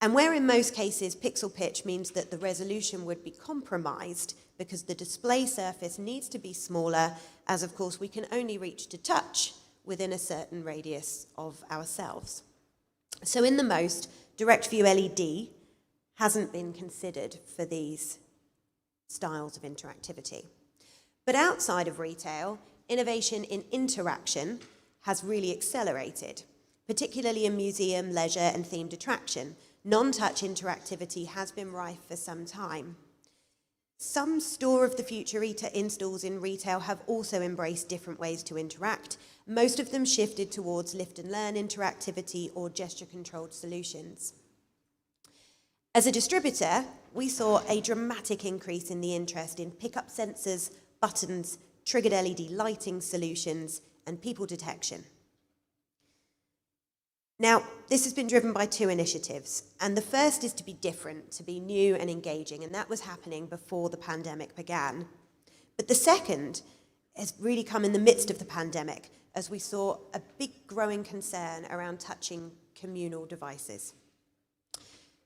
And where in most cases pixel pitch means that the resolution would be compromised because the display surface needs to be smaller, as of course we can only reach to touch within a certain radius of ourselves. So in the most, direct view LED hasn't been considered for these styles of interactivity. But outside of retail, innovation in interaction has really accelerated, particularly in museum, leisure, and themed attraction. Non-touch interactivity has been rife for some time. Some store of the future installs in retail have also embraced different ways to interact. Most of them shifted towards lift and learn interactivity or gesture-controlled solutions. As a distributor, we saw a dramatic increase in the interest in pickup sensors, buttons, triggered LED lighting solutions, and people detection. Now, this has been driven by two initiatives, and the first is to be different, to be new and engaging, and that was happening before the pandemic began. But the second has really come in the midst of the pandemic, as we saw a big growing concern around touching communal devices.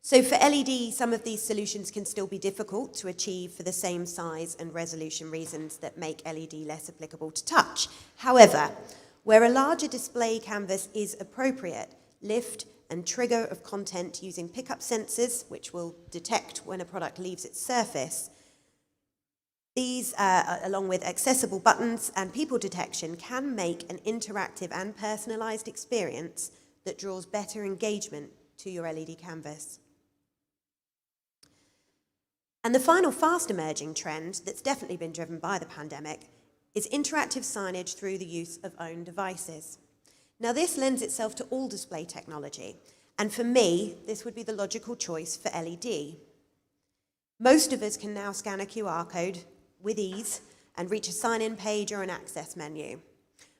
So for LED, some of these solutions can still be difficult to achieve for the same size and resolution reasons that make LED less applicable to touch. However, Where a larger display canvas is appropriate, lift and trigger of content using pickup sensors, which will detect when a product leaves its surface. These, along with accessible buttons and people detection, can make an interactive and personalized experience that draws better engagement to your LED canvas. And the final fast emerging trend that's definitely been driven by the pandemic is interactive signage through the use of own devices. Now, this lends itself to all display technology, and for me, this would be the logical choice for LED. Most of us can now scan a QR code with ease and reach a sign-in page or an access menu.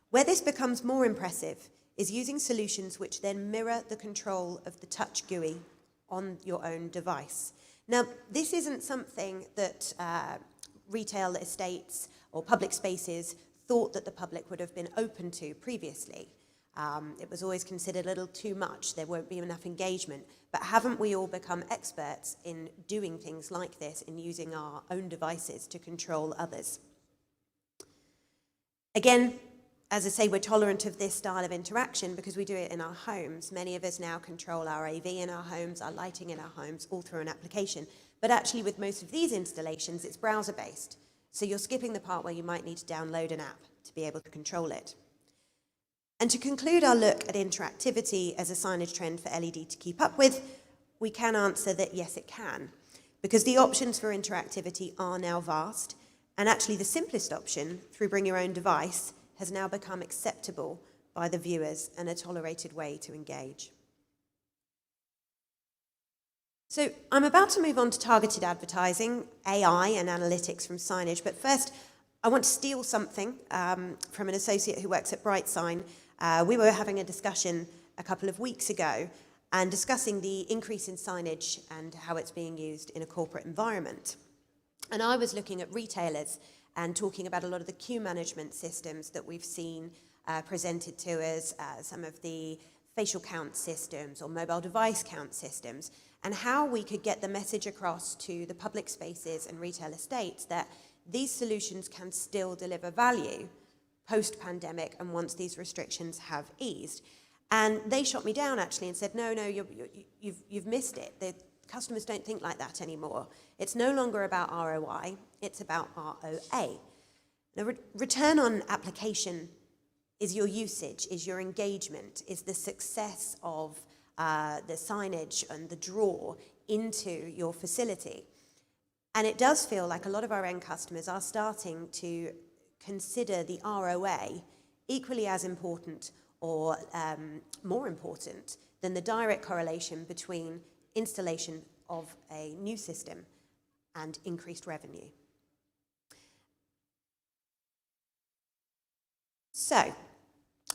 Where this becomes more impressive is using solutions which then mirror the control of the touch GUI on your own device. Now, this isn't something that retail estates or public spaces thought that the public would have been open to previously. It was always considered a little too much, there won't be enough engagement. But haven't we all become experts in doing things like this, in using our own devices to control others? Again, as I say, we're tolerant of this style of interaction because we do it in our homes. Many of us now control our AV in our homes, our lighting in our homes, all through an application. But actually, with most of these installations, it's browser-based. So you're skipping the part where you might need to download an app to be able to control it. And to conclude our look at interactivity as a signage trend for LED to keep up with, we can answer that yes, it can, because the options for interactivity are now vast, and actually the simplest option, through bring your own device, has now become acceptable by the viewers and a tolerated way to engage. So I'm about to move on to targeted advertising, AI and analytics from signage, but first I want to steal something from an associate who works at BrightSign. We were having a discussion a couple of weeks ago and discussing the increase in signage and how it's being used in a corporate environment. And I was looking at retailers and talking about a lot of the queue management systems that we've seen presented to us, some of the facial count systems or mobile device count systems, and how we could get the message across to the public spaces and retail estates that these solutions can still deliver value post-pandemic and once these restrictions have eased. And they shot me down actually and said, no, you've missed it. The customers don't think like that anymore. It's no longer about ROI, it's about ROA. Now, return on application is your usage, is your engagement, is the success of the signage and the draw into your facility. And it does feel like a lot of our end customers are starting to consider the ROA equally as important or more important than the direct correlation between installation of a new system and increased revenue. So,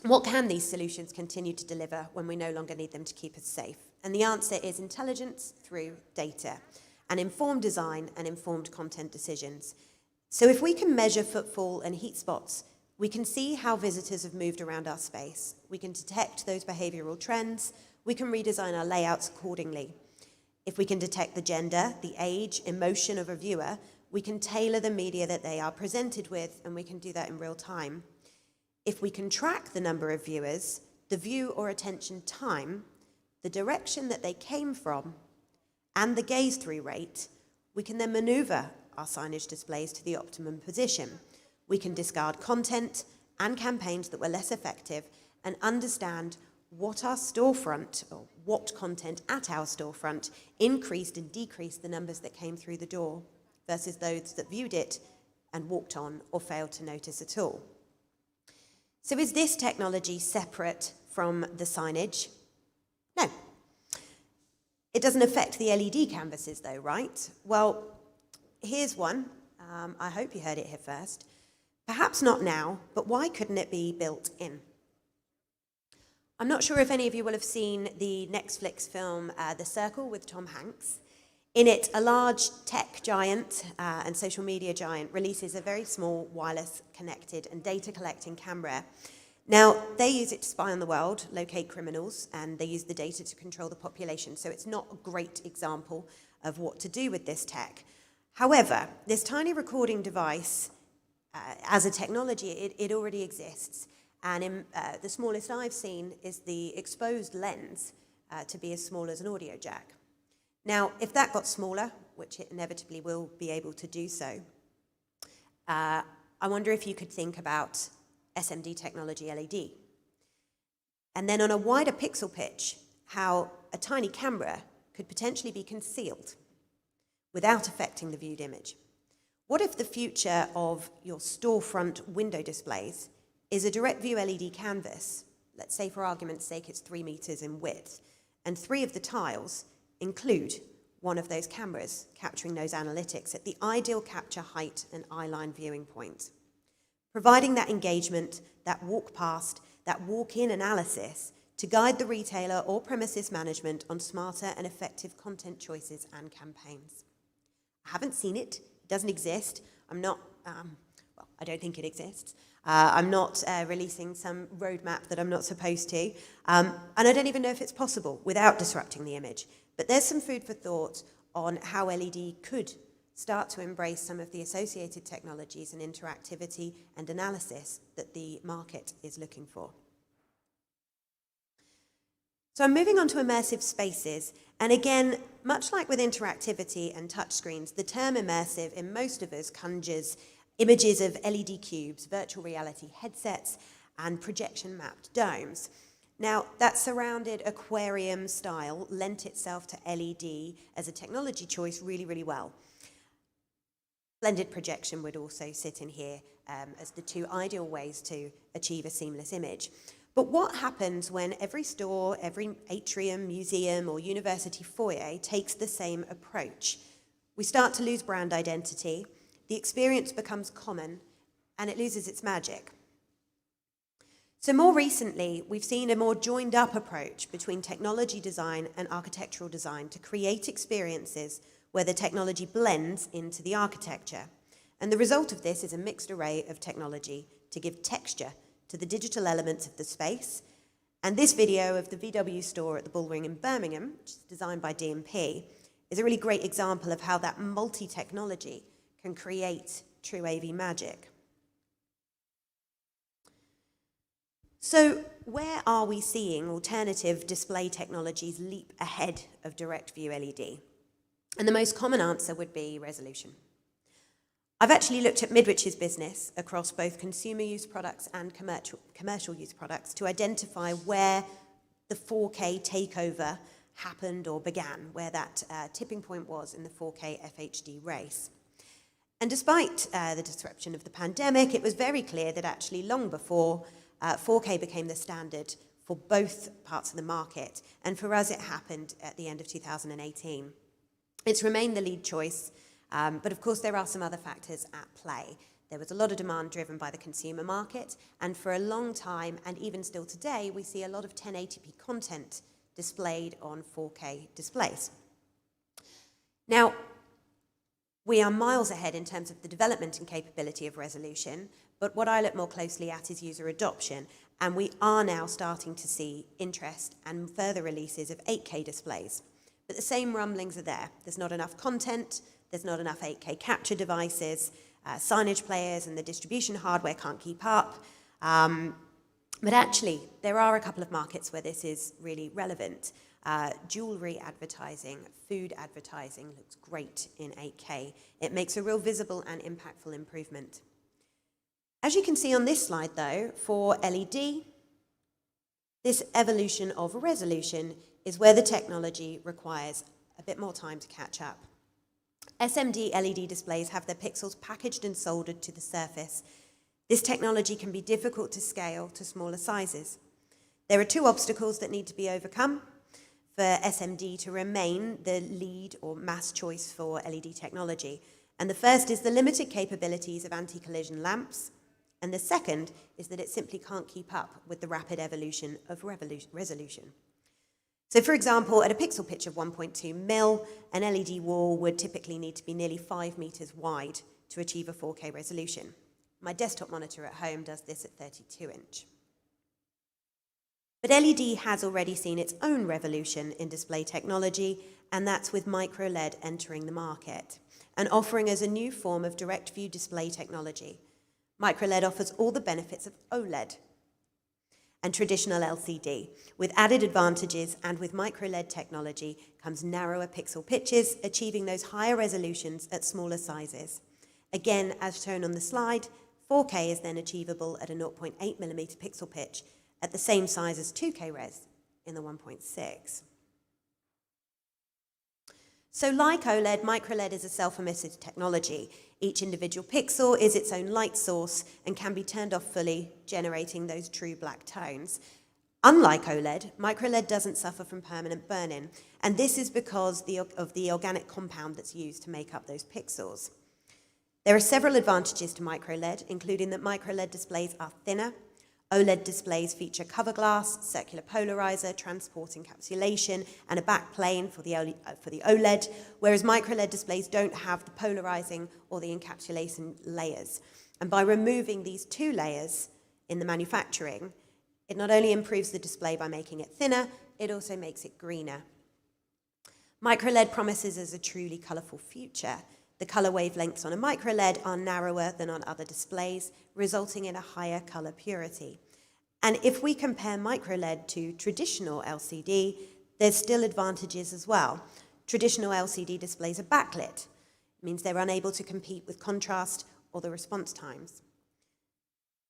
what can these solutions continue to deliver when we no longer need them to keep us safe? And the answer is intelligence through data, and informed design and informed content decisions. So if we can measure footfall and heat spots, we can see how visitors have moved around our space. We can detect those behavioral trends. We can redesign our layouts accordingly. If we can detect the gender, the age, emotion of a viewer, we can tailor the media that they are presented with, and we can do that in real time. If we can track the number of viewers, the view or attention time, the direction that they came from, and the gaze-through rate, we can then maneuver our signage displays to the optimum position. We can discard content and campaigns that were less effective and understand what our storefront, or what content at our storefront, increased and decreased the numbers that came through the door versus those that viewed it and walked on or failed to notice at all. So is this technology separate from the signage? No. It doesn't affect the LED canvases though, right? Well, here's one. I hope you heard it here first. Perhaps not now, but why couldn't it be built in? I'm not sure if any of you will have seen the Netflix film, The Circle with Tom Hanks. In it, a large tech giant and social media giant releases a very small wireless connected and data collecting camera. Now, they use it to spy on the world, locate criminals, and they use the data to control the population. So it's not a great example of what to do with this tech. However, this tiny recording device, as a technology, it already exists. And the smallest I've seen is the exposed lens to be as small as an audio jack. Now, if that got smaller, which it inevitably will be able to do so, I wonder if you could think about SMD technology LED. And then on a wider pixel pitch, how a tiny camera could potentially be concealed without affecting the viewed image. What if the future of your storefront window displays is a direct view LED canvas? Let's say for argument's sake it's 3 meters in width, and 3 of the tiles include one of those cameras capturing those analytics at the ideal capture height and eyeline viewing point. Providing that engagement, that walk past, that walk-in analysis to guide the retailer or premises management on smarter and effective content choices and campaigns. I haven't seen it, it doesn't exist. I'm not, well, I don't think it exists. I'm not releasing some roadmap that I'm not supposed to. And I don't even know if it's possible without disrupting the image. But there's some food for thought on how LED could start to embrace some of the associated technologies and interactivity and analysis that the market is looking for. So I'm moving on to immersive spaces. And again, much like with interactivity and touchscreens, the term immersive in most of us conjures images of LED cubes, virtual reality headsets, and projection-mapped domes. Now, that surrounded aquarium style lent itself to LED as a technology choice really, really well. Blended projection would also sit in here as the 2 ideal ways to achieve a seamless image. But what happens when every store, every atrium, museum, or university foyer takes the same approach? We start to lose brand identity, the experience becomes common, and it loses its magic. So more recently, we've seen a more joined-up approach between technology design and architectural design to create experiences where the technology blends into the architecture. And the result of this is a mixed array of technology to give texture to the digital elements of the space. And this video of the VW store at the Bullring in Birmingham, which is designed by D&P, is a really great example of how that multi-technology can create true AV magic. So where are we seeing alternative display technologies leap ahead of direct view LED? And the most common answer would be resolution. I've actually looked at Midwich's business across both consumer use products and commercial use products to identify where the 4K takeover happened or began, where that tipping point was in the 4K FHD race. And despite the disruption of the pandemic, it was very clear that actually long before 4K became the standard for both parts of the market, and for us it happened at the end of 2018. It's remained the lead choice, but of course there are some other factors at play. There was a lot of demand driven by the consumer market, and for a long time, and even still today, we see a lot of 1080p content displayed on 4K displays. Now, we are miles ahead in terms of the development and capability of resolution, but what I look more closely at is user adoption, and we are now starting to see interest and further releases of 8K displays. But the same rumblings are there. There's not enough content, there's not enough 8K capture devices, signage players and the distribution hardware can't keep up. But actually, there are a couple of markets where this is really relevant. Jewelry advertising, food advertising looks great in 8K. It makes a real visible and impactful improvement. As you can see on this slide though, for LED, this evolution of resolution is where the technology requires a bit more time to catch up. SMD LED displays have their pixels packaged and soldered to the surface. This technology can be difficult to scale to smaller sizes. There are 2 obstacles that need to be overcome for SMD to remain the lead or mass choice for LED technology. And the first is the limited capabilities of anti-collision lamps, and the second is that it simply can't keep up with the rapid evolution of resolution. So for example, at a pixel pitch of 1.2 mil, an LED wall would typically need to be nearly 5 meters wide to achieve a 4K resolution. My desktop monitor at home does this at 32 inch. But LED has already seen its own revolution in display technology, and that's with MicroLED entering the market and offering us a new form of direct view display technology. MicroLED offers all the benefits of OLED, and traditional LCD. With added advantages and with microLED technology comes narrower pixel pitches, achieving those higher resolutions at smaller sizes. Again, as shown on the slide, 4K is then achievable at a 0.8mm pixel pitch at the same size as 2K res in the 1.6. So like OLED, microLED is a self-emissive technology. Each individual pixel is its own light source and can be turned off fully, generating those true black tones. Unlike OLED, microLED doesn't suffer from permanent burn-in, and this is because of the organic compound that's used to make up those pixels. There are several advantages to microLED, including that microLED displays are thinner. OLED displays feature cover glass, circular polarizer, transport encapsulation, and a back plane for the OLED, whereas microLED displays don't have the polarizing or the encapsulation layers. And by removing these two layers in the manufacturing, it not only improves the display by making it thinner, it also makes it greener. MicroLED promises us a truly colorful future. The color wavelengths on a microLED are narrower than on other displays, resulting in a higher color purity. And if we compare microLED to traditional LCD, there's still advantages as well. Traditional LCD displays are backlit. It means they're unable to compete with contrast or the response times.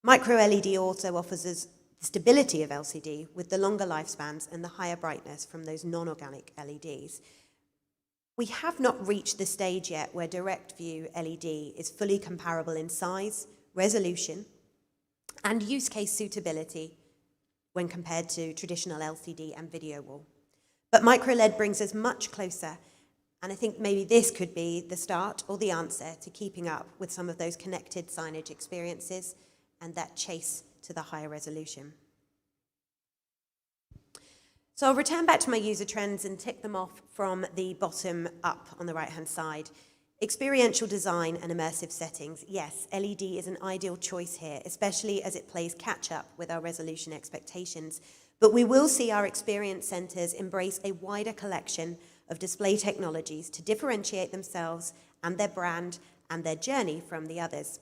MicroLED also offers us the stability of LCD with the longer lifespans and the higher brightness from those non-organic LEDs. We have not reached the stage yet where direct view LED is fully comparable in size, resolution, and use case suitability when compared to traditional LCD and video wall. But microLED brings us much closer, and I think maybe this could be the start or the answer to keeping up with some of those connected signage experiences and that chase to the higher resolution. So I'll return back to my user trends and tick them off from the bottom up on the right-hand side. Experiential design and immersive settings. Yes, LED is an ideal choice here, especially as it plays catch-up with our resolution expectations. But we will see our experience centers embrace a wider collection of display technologies to differentiate themselves and their brand and their journey from the others.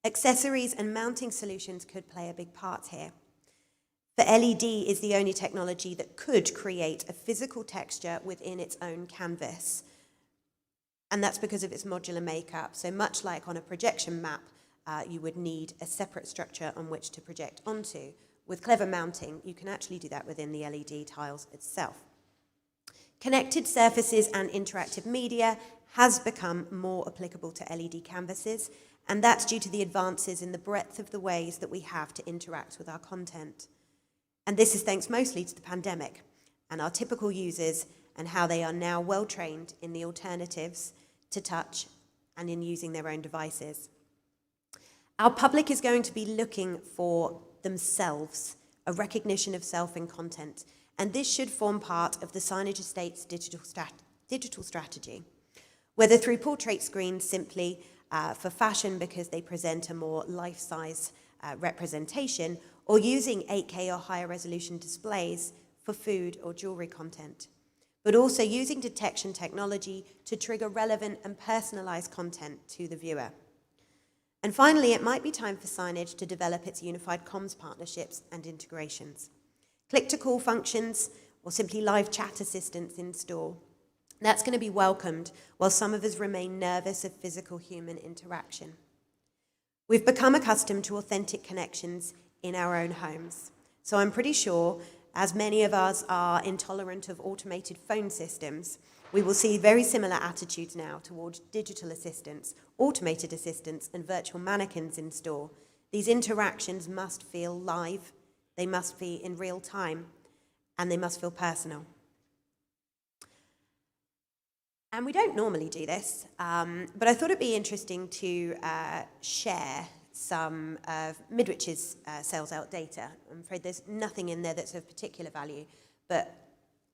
Accessories and mounting solutions could play a big part here. The LED is the only technology that could create a physical texture within its own canvas. And that's because of its modular makeup. So much like on a projection map, you would need a separate structure on which to project onto. With clever mounting, you can actually do that within the LED tiles itself. Connected surfaces and interactive media has become more applicable to LED canvases, and that's due to the advances in the breadth of the ways that we have to interact with our content. And this is thanks mostly to the pandemic and our typical users and how they are now well trained in the alternatives to touch and in using their own devices. Our public is going to be looking for themselves, a recognition of self in content, and this should form part of the signage estate's digital strategy. Whether through portrait screens simply for fashion because they present a more life-size representation, or using 8K or higher resolution displays for food or jewelry content, but also using detection technology to trigger relevant and personalized content to the viewer. And finally, it might be time for signage to develop its unified comms partnerships and integrations. Click-to-call functions or simply live chat assistance in store. That's going to be welcomed while some of us remain nervous of physical human interaction. We've become accustomed to authentic connections in our own homes. So I'm pretty sure, as many of us are intolerant of automated phone systems, we will see very similar attitudes now towards digital assistants, automated assistants, and virtual mannequins in store. These interactions must feel live, they must be in real time, and they must feel personal. And we don't normally do this, but I thought it'd be interesting to share some of Midwich's sales out data. I'm afraid there's nothing in there that's of particular value, but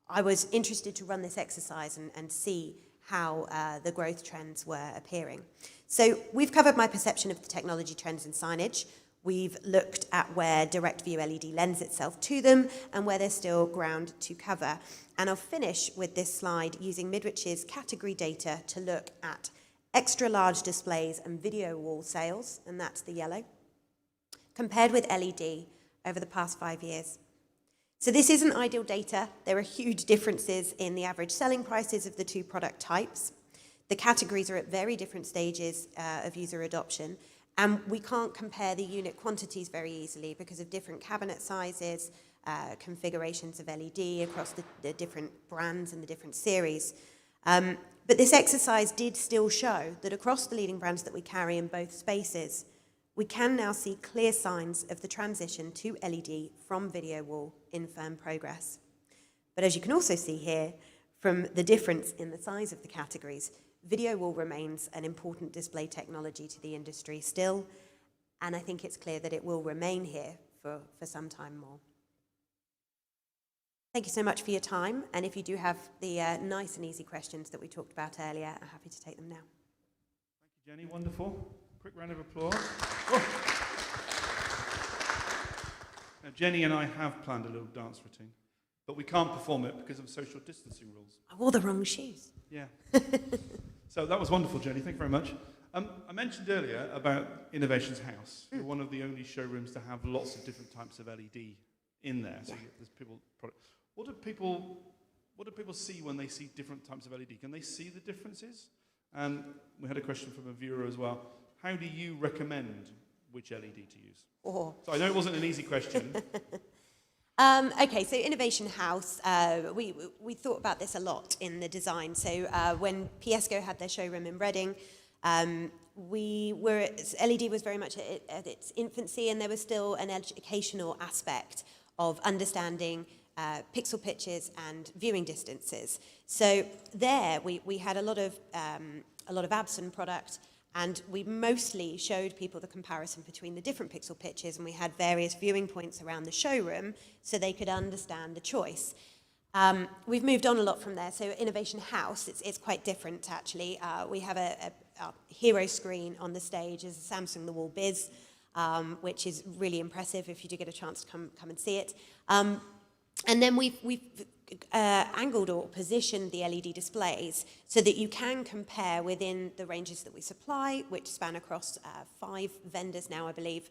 I was interested to run this exercise and see how the growth trends were appearing. So we've covered my perception of the technology trends in signage. We've looked at where direct view LED lends itself to them and where there's still ground to cover. And I'll finish with this slide using Midwich's category data to look at extra large displays and video wall sales, and that's the yellow, compared with LED over the past 5 years. So this isn't ideal data. There are huge differences in the average selling prices of the two product types. The categories are at very different stages of user adoption, and we can't compare the unit quantities very easily because of different cabinet sizes, configurations of LED across the different brands and the different series. But this exercise did still show that across the leading brands that we carry in both spaces, we can now see clear signs of the transition to LED from video wall in firm progress. But as you can also see here, from the difference in the size of the categories, video wall remains an important display technology to the industry still, and I think it's clear that it will remain here for some time more. Thank you so much for your time, and if you do have the nice and easy questions that we talked about earlier, I'm happy to take them now. Thank you, Jenny. Wonderful. Quick round of applause. Oh. Now, Jenny and I have planned a little dance routine, but we can't perform it because of social distancing rules. I wore the wrong shoes. Yeah. So that was wonderful, Jenny. Thank you very much. I mentioned earlier about Innovations House. We're one of the only showrooms to have lots of different types of LED in there. So there's people. What do people see when they see different types of LED? Can they see the differences? And we had a question from a viewer as well. How do you recommend which LED to use? Oh. So I know it wasn't an easy question. Okay, so Innovation House, we thought about this a lot in the design. So when Piesco had their showroom in Reading, LED was very much at its infancy, and there was still an educational aspect of understanding pixel pitches and viewing distances. So there we had a lot of Abson product, and we mostly showed people the comparison between the different pixel pitches, and we had various viewing points around the showroom so they could understand the choice. We've moved on a lot from there. So Innovation House, it's quite different actually. We have a hero screen on the stage is a Samsung The Wall Biz, which is really impressive if you do get a chance to come and see it. And then we've angled or positioned the LED displays so that you can compare within the ranges that we supply, which span across 5 vendors now, I believe,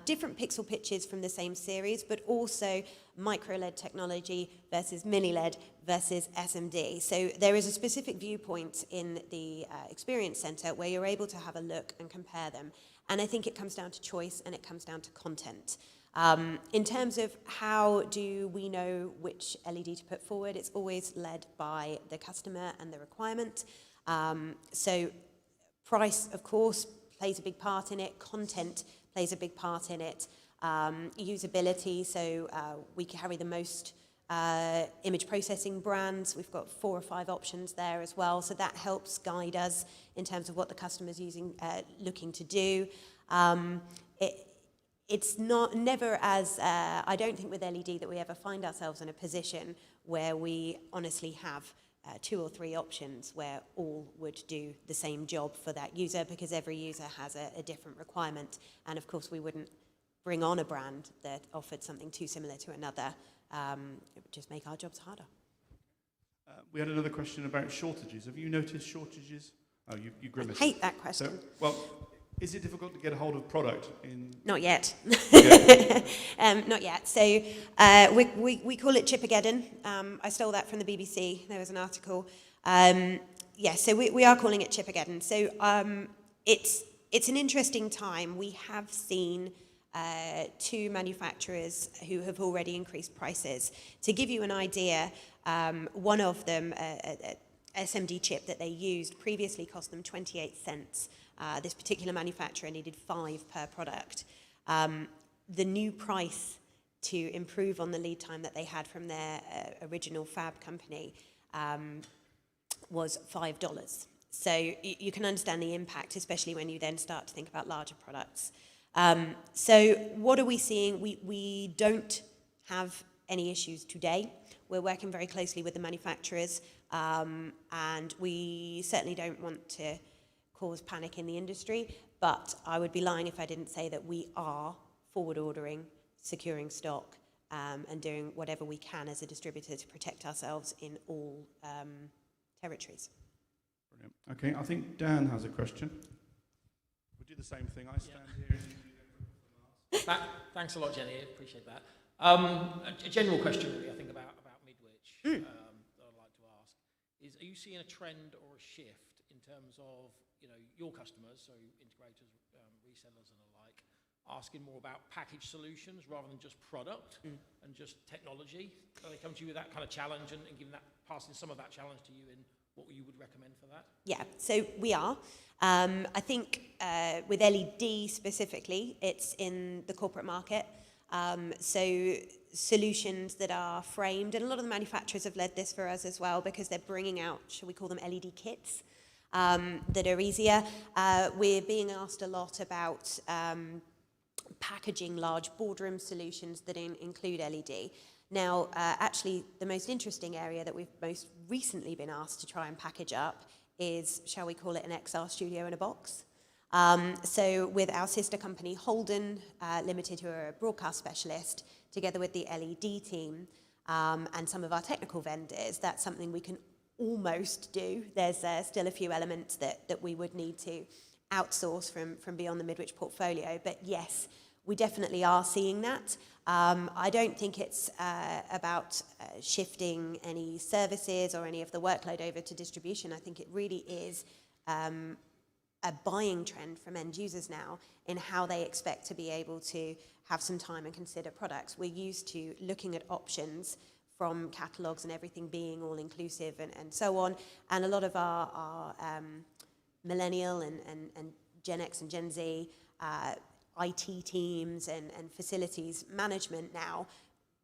different pixel pitches from the same series, but also MicroLED technology versus miniLED versus SMD. So there is a specific viewpoint in the Experience Center where you're able to have a look and compare them. And I think it comes down to choice and it comes down to content. In terms of how do we know which LED to put forward, it's always led by the customer and the requirement. So price, of course, plays a big part in it. Content plays a big part in it. Usability, so we carry the most image processing brands. We've got 4 or 5 options there as well, so that helps guide us in terms of what the customer's looking to do. It's never as, I don't think with LED that we ever find ourselves in a position where we honestly have 2 or 3 options where all would do the same job for that user, because every user has a different requirement. And of course, we wouldn't bring on a brand that offered something too similar to another. It would just make our jobs harder. We had another question about shortages. Have you noticed shortages? Oh, you grimaced. I hate that question. So, well, is it difficult to get a hold of product in? Not yet. Okay. Not yet. So we call it Chipageddon. I stole that from the BBC. There was an article. So we are calling it Chipageddon. So it's an interesting time. We have seen 2 manufacturers who have already increased prices. To give you an idea, one of them, a SMD chip that they used previously cost them 28 cents. This particular manufacturer needed 5 per product. The new price to improve on the lead time that they had from their original fab company was $5. So you can understand the impact, especially when you then start to think about larger products. So what are we seeing? We don't have any issues today. We're working very closely with the manufacturers, and we certainly don't want to cause panic in the industry, but I would be lying if I didn't say that we are forward ordering, securing stock, and doing whatever we can as a distributor to protect ourselves in all territories. Brilliant. Okay, I think Dan has a question. We'll do the same thing. I stand here and you do them for Thanks a lot, Jenny. I appreciate that. A general question, really, I think about Midwich that I'd like to ask is: are you seeing a trend or a shift in terms of your customers, so integrators, resellers, and the like, asking more about package solutions rather than just product and just technology? They come to you with that kind of challenge and passing some of that challenge to you in what you would recommend for that? Yeah, so we are. I think with LED specifically, it's in the corporate market. So solutions that are framed, and a lot of the manufacturers have led this for us as well because they're bringing out, shall we call them LED kits, that are easier. We're being asked a lot about packaging large boardroom solutions that include LED. Now, actually, the most interesting area that we've most recently been asked to try and package up is, shall we call it, an XR studio in a box. So with our sister company, Holden Limited, who are a broadcast specialist, together with the LED team and some of our technical vendors, that's something we can almost do. There's still a few elements that we would need to outsource from beyond the Midwich portfolio. But yes, we definitely are seeing that. I don't think it's about shifting any services or any of the workload over to distribution. I think it really is a buying trend from end users now in how they expect to be able to have some time and consider products. We're used to looking at options from catalogues and everything being all inclusive and so on. And a lot of our millennial and Gen X and Gen Z IT teams and facilities management now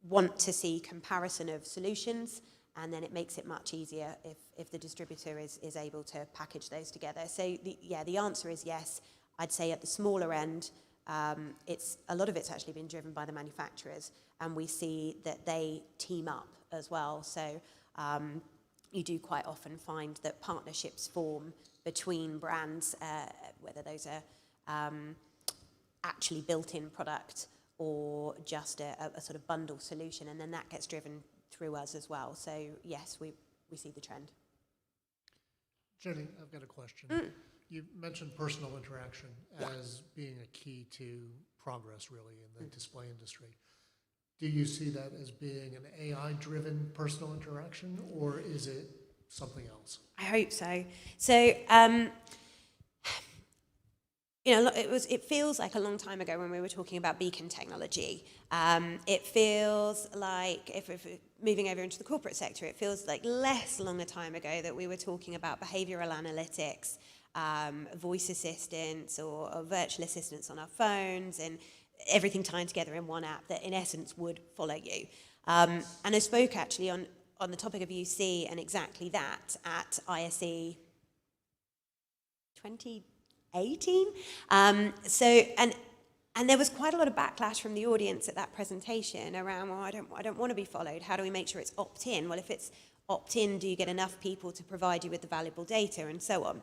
want to see comparison of solutions, and then it makes it much easier if the distributor is able to package those together. So the answer is yes. I'd say at the smaller end, a lot of it's actually been driven by the manufacturers, and we see that they team up as well. So you do quite often find that partnerships form between brands, whether those are actually built-in product or just a sort of bundle solution, and then that gets driven through us as well. So yes, we see the trend. Jenny, I've got a question. You mentioned personal interaction as being a key to progress, really, in the display industry. Do you see that as being an AI-driven personal interaction, or is it something else? I hope so. So, it feels like a long time ago when we were talking about beacon technology. It feels like, if moving over into the corporate sector, it feels like less long a time ago that we were talking about behavioral analytics, voice assistants or virtual assistants on our phones, and everything tying together in one app that in essence would follow you. And I spoke actually on the topic of UC and exactly that at ISE 2018. And there was quite a lot of backlash from the audience at that presentation around, well, I don't want to be followed. How do we make sure it's opt-in? Well, if it's opt-in, do you get enough people to provide you with the valuable data and so on?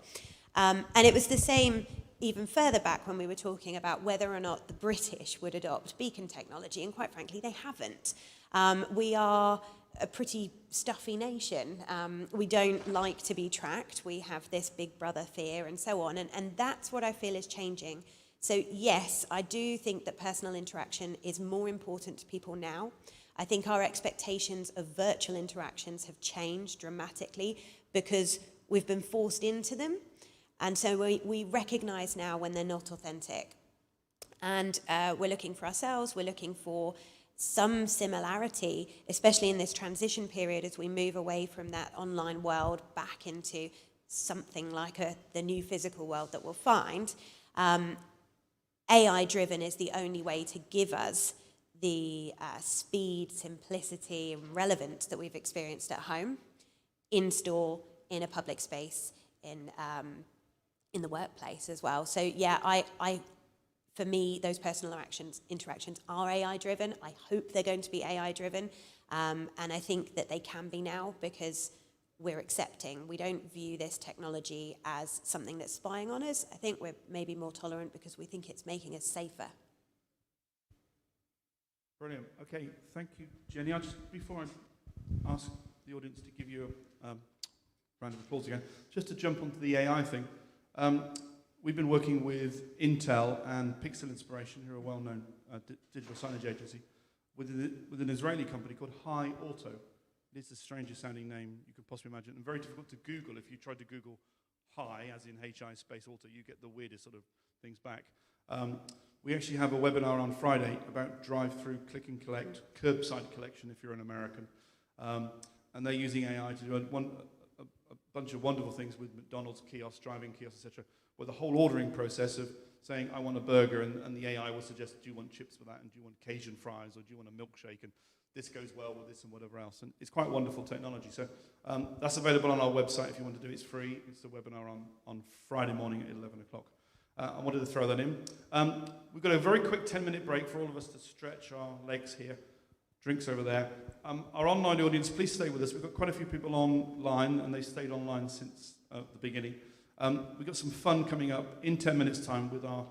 And it was the same even further back when we were talking about whether or not the British would adopt beacon technology, and quite frankly, they haven't. We are a pretty stuffy nation. We don't like to be tracked. We have this big brother fear and so on, and that's what I feel is changing. So yes, I do think that personal interaction is more important to people now. I think our expectations of virtual interactions have changed dramatically because we've been forced into them. And so we recognize now when they're not authentic. And we're looking for ourselves, we're looking for some similarity, especially in this transition period as we move away from that online world back into something like the new physical world that we'll find. AI-driven is the only way to give us the speed, simplicity, and relevance that we've experienced at home, in store, in a public space, in the workplace as well. So yeah, for me, those personal interactions are AI-driven. I hope they're going to be AI-driven, and I think that they can be now because we're accepting. We don't view this technology as something that's spying on us. I think we're maybe more tolerant because we think it's making us safer. Brilliant. Okay, thank you, Jenny. Before I ask the audience to give you a round of applause again, just to jump onto the AI thing. we've been working with Intel and Pixel Inspiration, who are a well-known digital signage agency, with an Israeli company called Hi Auto. It's the strangest sounding name you could possibly imagine, and very difficult to Google. If you tried to Google Hi, as in HI space auto, you get the weirdest sort of things back. We actually have a webinar on Friday about drive-through click and collect, curbside collection if you're an American. And they're using AI to do a bunch of wonderful things with McDonald's kiosks, driving kiosks, etc., where the whole ordering process of saying, I want a burger, and the AI will suggest, do you want chips with that, and do you want Cajun fries, or do you want a milkshake, and this goes well with this and whatever else. And it's quite wonderful technology. So that's available on our website if you want to do it. It's free. It's a webinar on Friday morning at 11 o'clock. I wanted to throw that in. We've got a very quick 10-minute break for all of us to stretch our legs here. Drinks over there. Our online audience, please stay with us. We've got quite a few people online, and they stayed online since the beginning. We've got some fun coming up in 10 minutes' time with our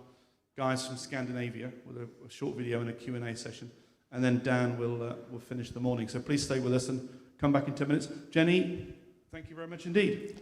guys from Scandinavia with a short video and a Q&A session. And then Dan will finish the morning. So please stay with us and come back in 10 minutes. Jenny, thank you very much indeed.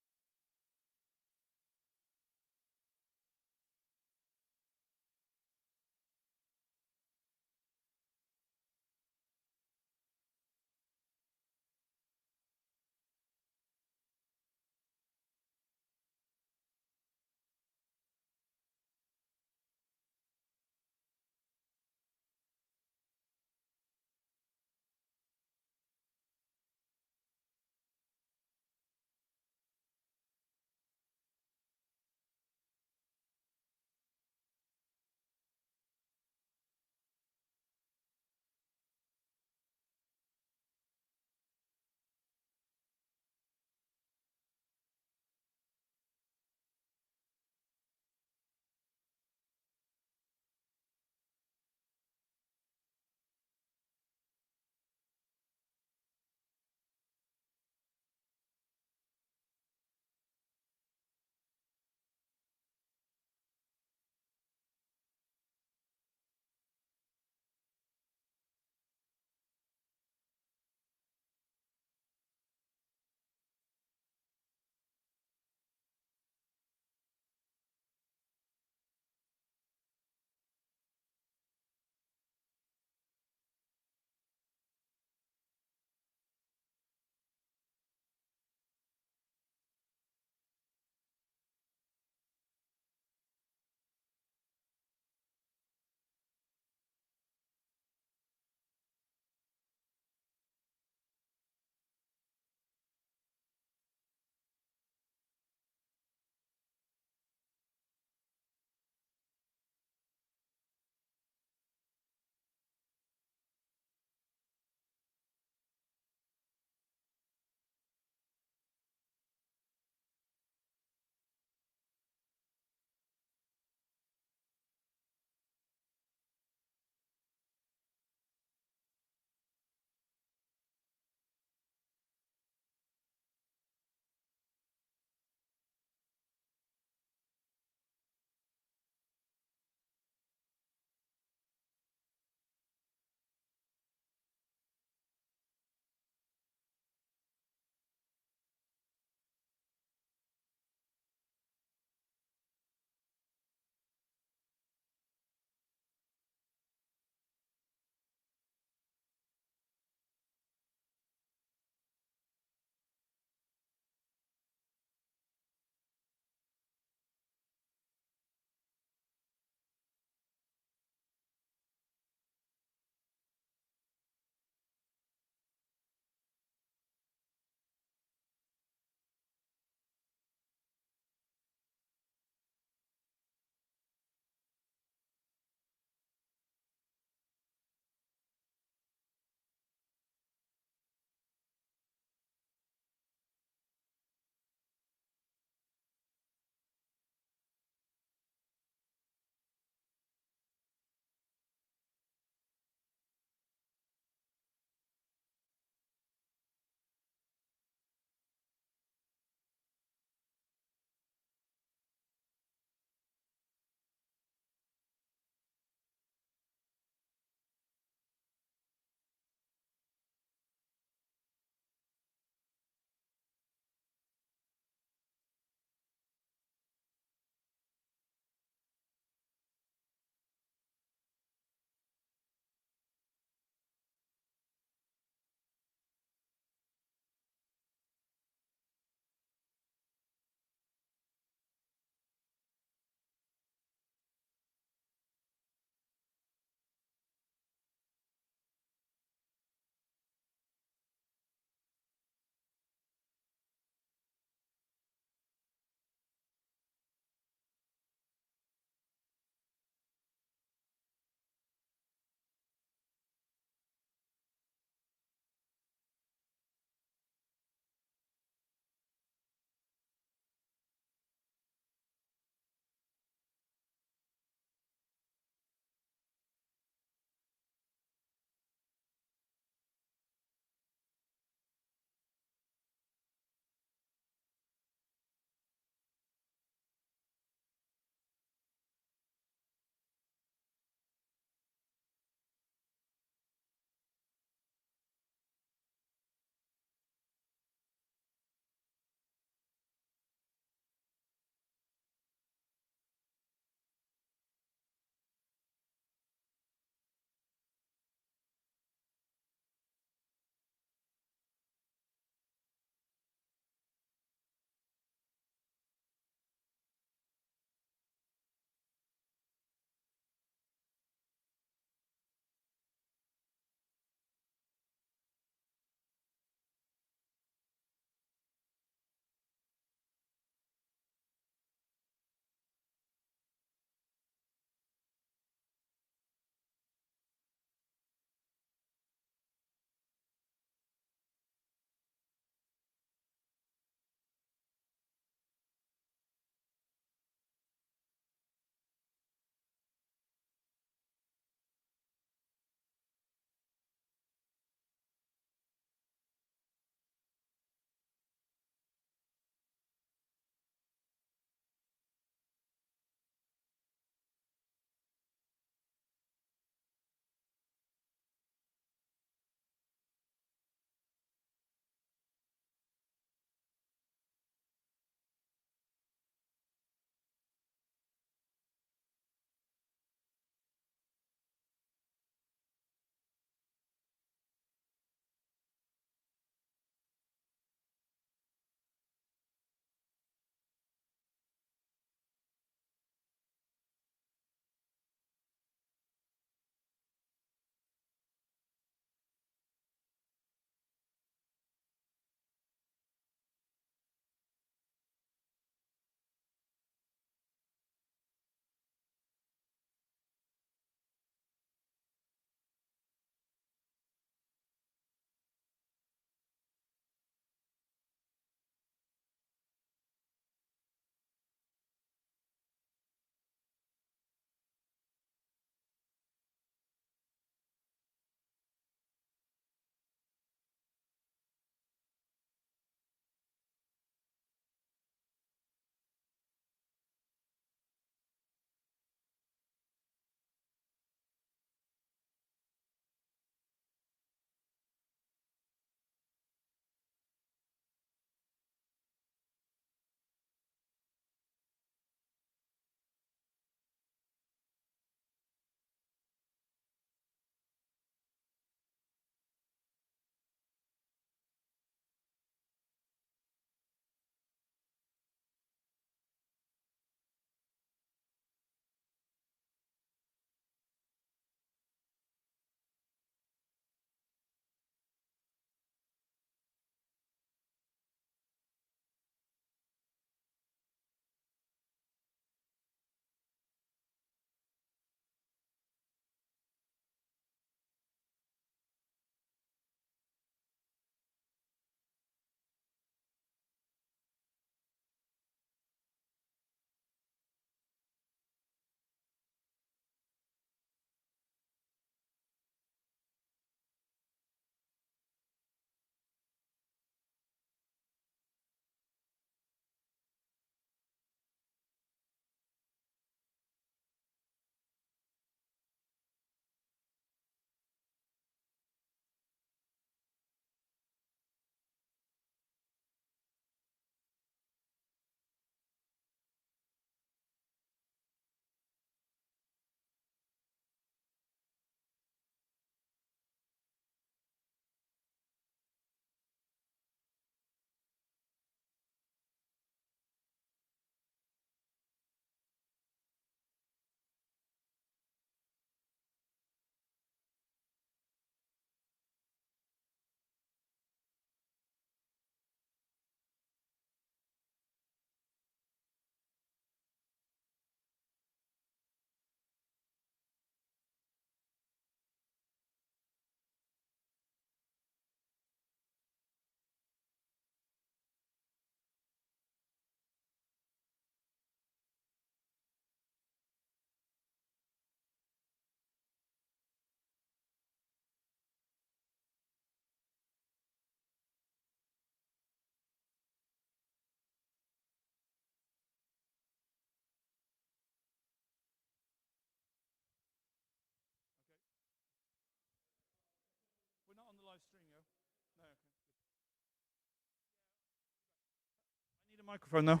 I need a microphone though.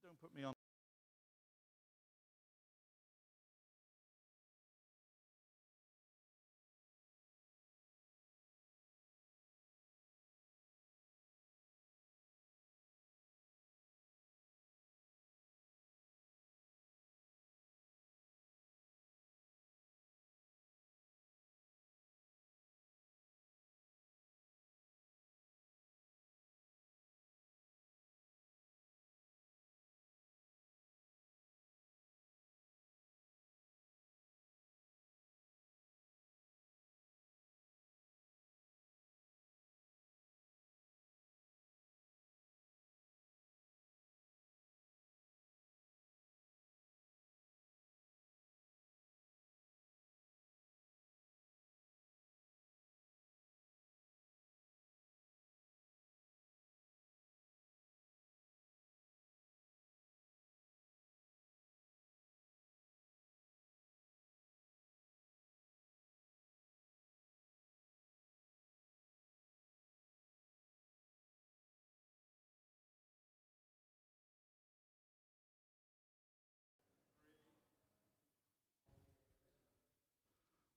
But don't put me on.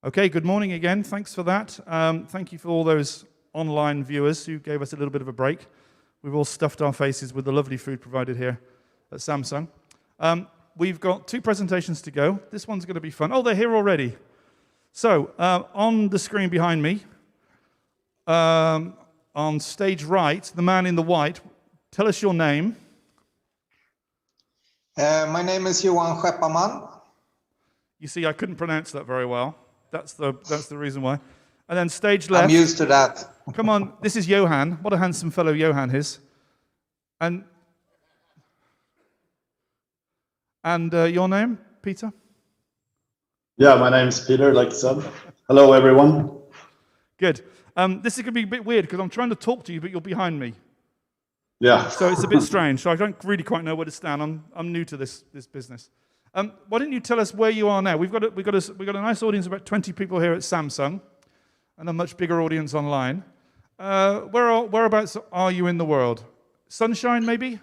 Okay, good morning again. Thanks for that. Thank you for all those online viewers who gave us a little bit of a break. We've all stuffed our faces with the lovely food provided here at Samsung. We've got 2 presentations to go. This one's going to be fun. Oh, they're here already. So, on the screen behind me, on stage right, the man in the white, tell us your name. My name is Johan Schepperman. You see, I couldn't pronounce that very well. That's the reason why. And then stage left. I'm used to that. Come on, this is Johan. What a handsome fellow Johan is. And your name, Peter? Yeah, my name is Peter, like you said. Hello, everyone. Good. This is going to be a bit weird because I'm trying to talk to you, but you're behind me. Yeah. So it's a bit strange. So I don't really quite know where to stand. I'm new to this business. Why don't you tell us where you are now? We've got a nice audience, about 20 people here at Samsung, and a much bigger audience online. Whereabouts are you in the world? Sunshine, maybe?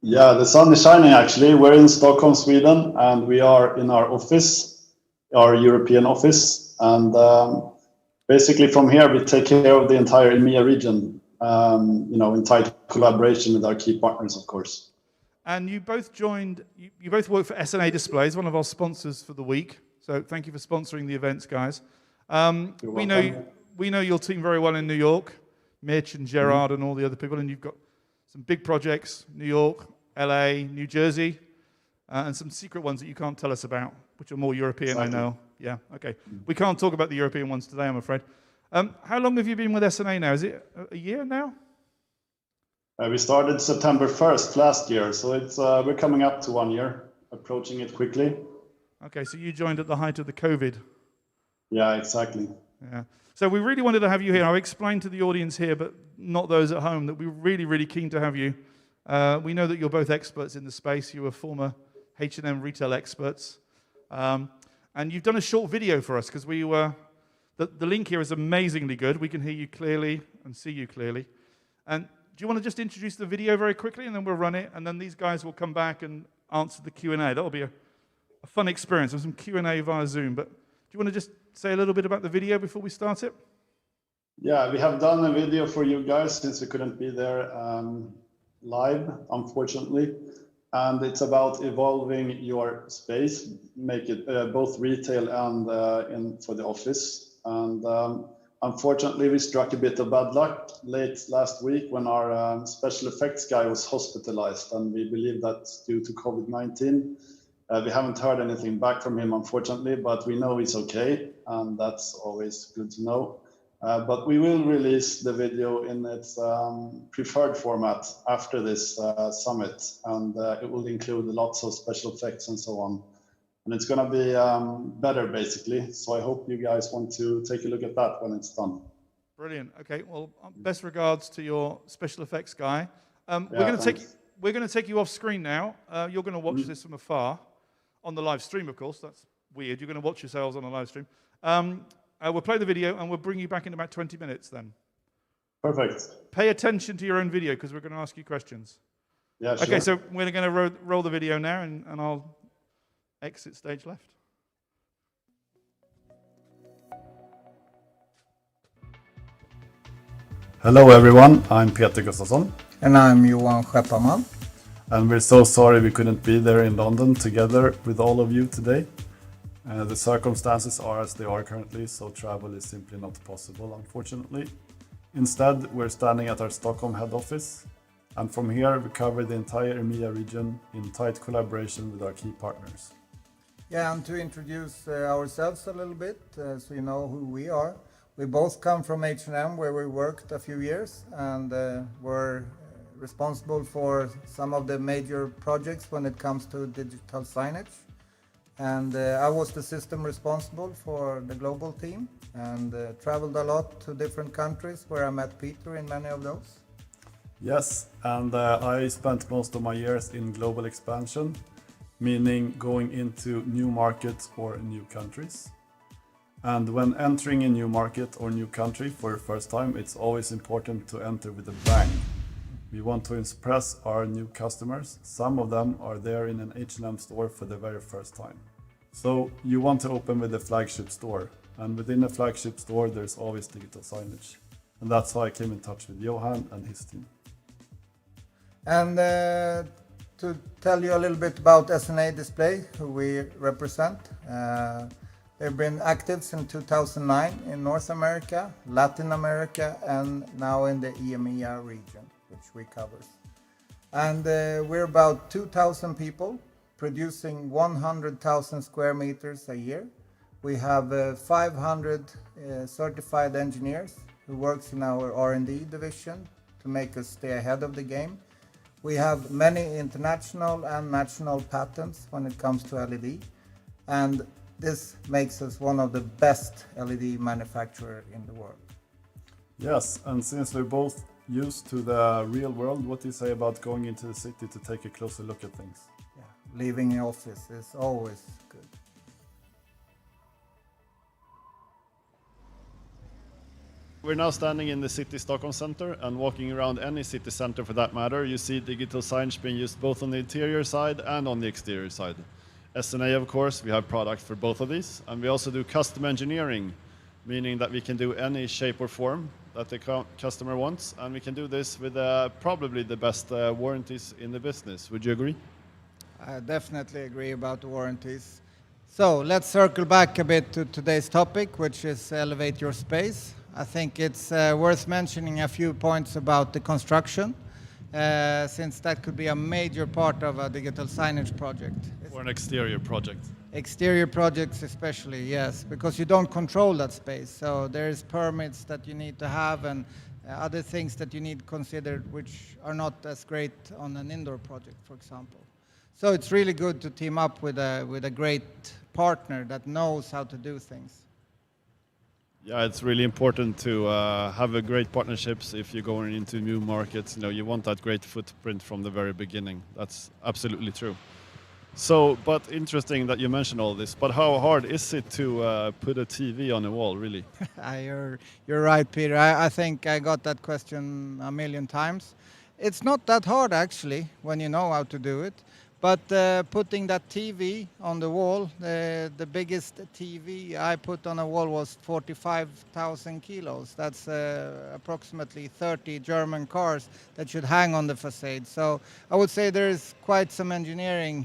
Yeah, the sun is shining, actually. We're in Stockholm, Sweden, and we are in our office, our European office. And basically from here, we take care of the entire EMEA region, in tight collaboration with our key partners, of course. And you both joined, you both work for S&A Displays, one of our sponsors for the week. So thank you for sponsoring the events, guys. We know your team very well in New York, Mitch and Gerard and all the other people, and you've got some big projects, New York, LA, New Jersey, and some secret ones that you can't tell us about, which are more European, exactly. I know. Yeah, okay. We can't talk about the European ones today, I'm afraid. How long have you been with S&A now? Is it a year now? We started September 1st last year, so it's we're coming up to 1 year, approaching it quickly. Okay, so you joined at the height of the COVID. Yeah, exactly. Yeah. So we really wanted to have you here. I'll explain to the audience here, but not those at home, that we're really, really keen to have you. We know that you're both experts in the space. You were former H&M retail experts. And you've done a short video for us, because the link here is amazingly good. We can hear you clearly and see you clearly. And do you want to just introduce the video very quickly, and then we'll run it, and then these guys will come back and answer the Q&A. That'll be a fun experience. There's some Q&A via Zoom, but do you want to just say a little bit about the video before we start it? Yeah, we have done a video for you guys since we couldn't be there live, unfortunately. And it's about evolving your space, make it both retail and for the office. And unfortunately, we struck a bit of bad luck late last week when our special effects guy was hospitalized, and we believe that's due to COVID-19. We haven't heard anything back from him, unfortunately, but we know he's okay, and that's always good to know. But we will release the video in its preferred format after this summit, and it will include lots of special effects and so on. And it's going to be better, basically. So I hope you guys want to take a look at that when it's done. Brilliant. Okay. Well, best regards to your special effects guy. Yeah, we're going to take you off screen now. You're going to watch this from afar on the live stream, of course. That's weird. You're going to watch yourselves on the live stream. we'll play the video and we'll bring you back in about 20 minutes then. Perfect. Pay attention to your own video because we're going to ask you questions. Yeah, sure. Okay, so we're going to roll the video now and I'll exit stage left. Hello everyone, I'm Peter Gustafsson. And I'm Johan Schepperman. And we're so sorry we couldn't be there in London together with all of you today. The circumstances are as they are currently, so travel is simply not possible, unfortunately. Instead, we're standing at our Stockholm head office, and from here we cover the entire EMEA region in tight collaboration with our key partners. Yeah, and to introduce ourselves a little bit, so you know who we are. We both come from H&M, where we worked a few years, and were responsible for some of the major projects when it comes to digital signage. And I was the system responsible for the global team, and traveled a lot to different countries where I met Peter in many of those. Yes, and I spent most of my years in global expansion, meaning going into new markets or new countries. And when entering a new market or new country for the first time, it's always important to enter with a bang. We want to impress our new customers. Some of them are there in an H&M store for the very first time. So you want to open with a flagship store. And within a flagship store, there's always digital signage. And that's how I came in touch with Johan and his team. And to tell you a little bit about SNA Display, who we represent. They've been active since 2009 in North America, Latin America, and now in the EMEA region, which we cover. And we're about 2,000 people producing 100,000 square meters a year. We have 500 certified engineers who works in our R&D division to make us stay ahead of the game. We have many international and national patents when it comes to LED, and this makes us one of the best LED manufacturers in the world. Yes, and since we're both used to the real world, what do you say about going into the city to take a closer look at things? Yeah, leaving the office is always good. We're now standing in the city Stockholm center, and walking around any city center for that matter, you see digital signage being used both on the interior side and on the exterior side. SNA, of course, we have products for both of these, and we also do custom engineering, meaning that we can do any shape or form that the customer wants, and we can do this with probably the best warranties in the business. Would you agree? I definitely agree about the warranties. So let's circle back a bit to today's topic, which is elevate your space. I think it's worth mentioning a few points about the construction, since that could be a major part of a digital signage project. Or an exterior project. Exterior projects especially, yes, because you don't control that space. So there's permits that you need to have and other things that you need considered which are not as great on an indoor project, for example. So it's really good to team up with a great partner that knows how to do things. Yeah, it's really important to have a great partnerships if you're going into new markets. You know, you want that great footprint from the very beginning. That's absolutely true. So, but interesting that you mentioned all this. But how hard is it to put a TV on a wall, really? You're right, Peter. I think I got that question a million times. It's not that hard, actually, when you know how to do it. But putting that TV on the wall, the biggest TV I put on a wall was 45,000 kilos. That's approximately 30 German cars that should hang on the facade. So I would say there is quite some engineering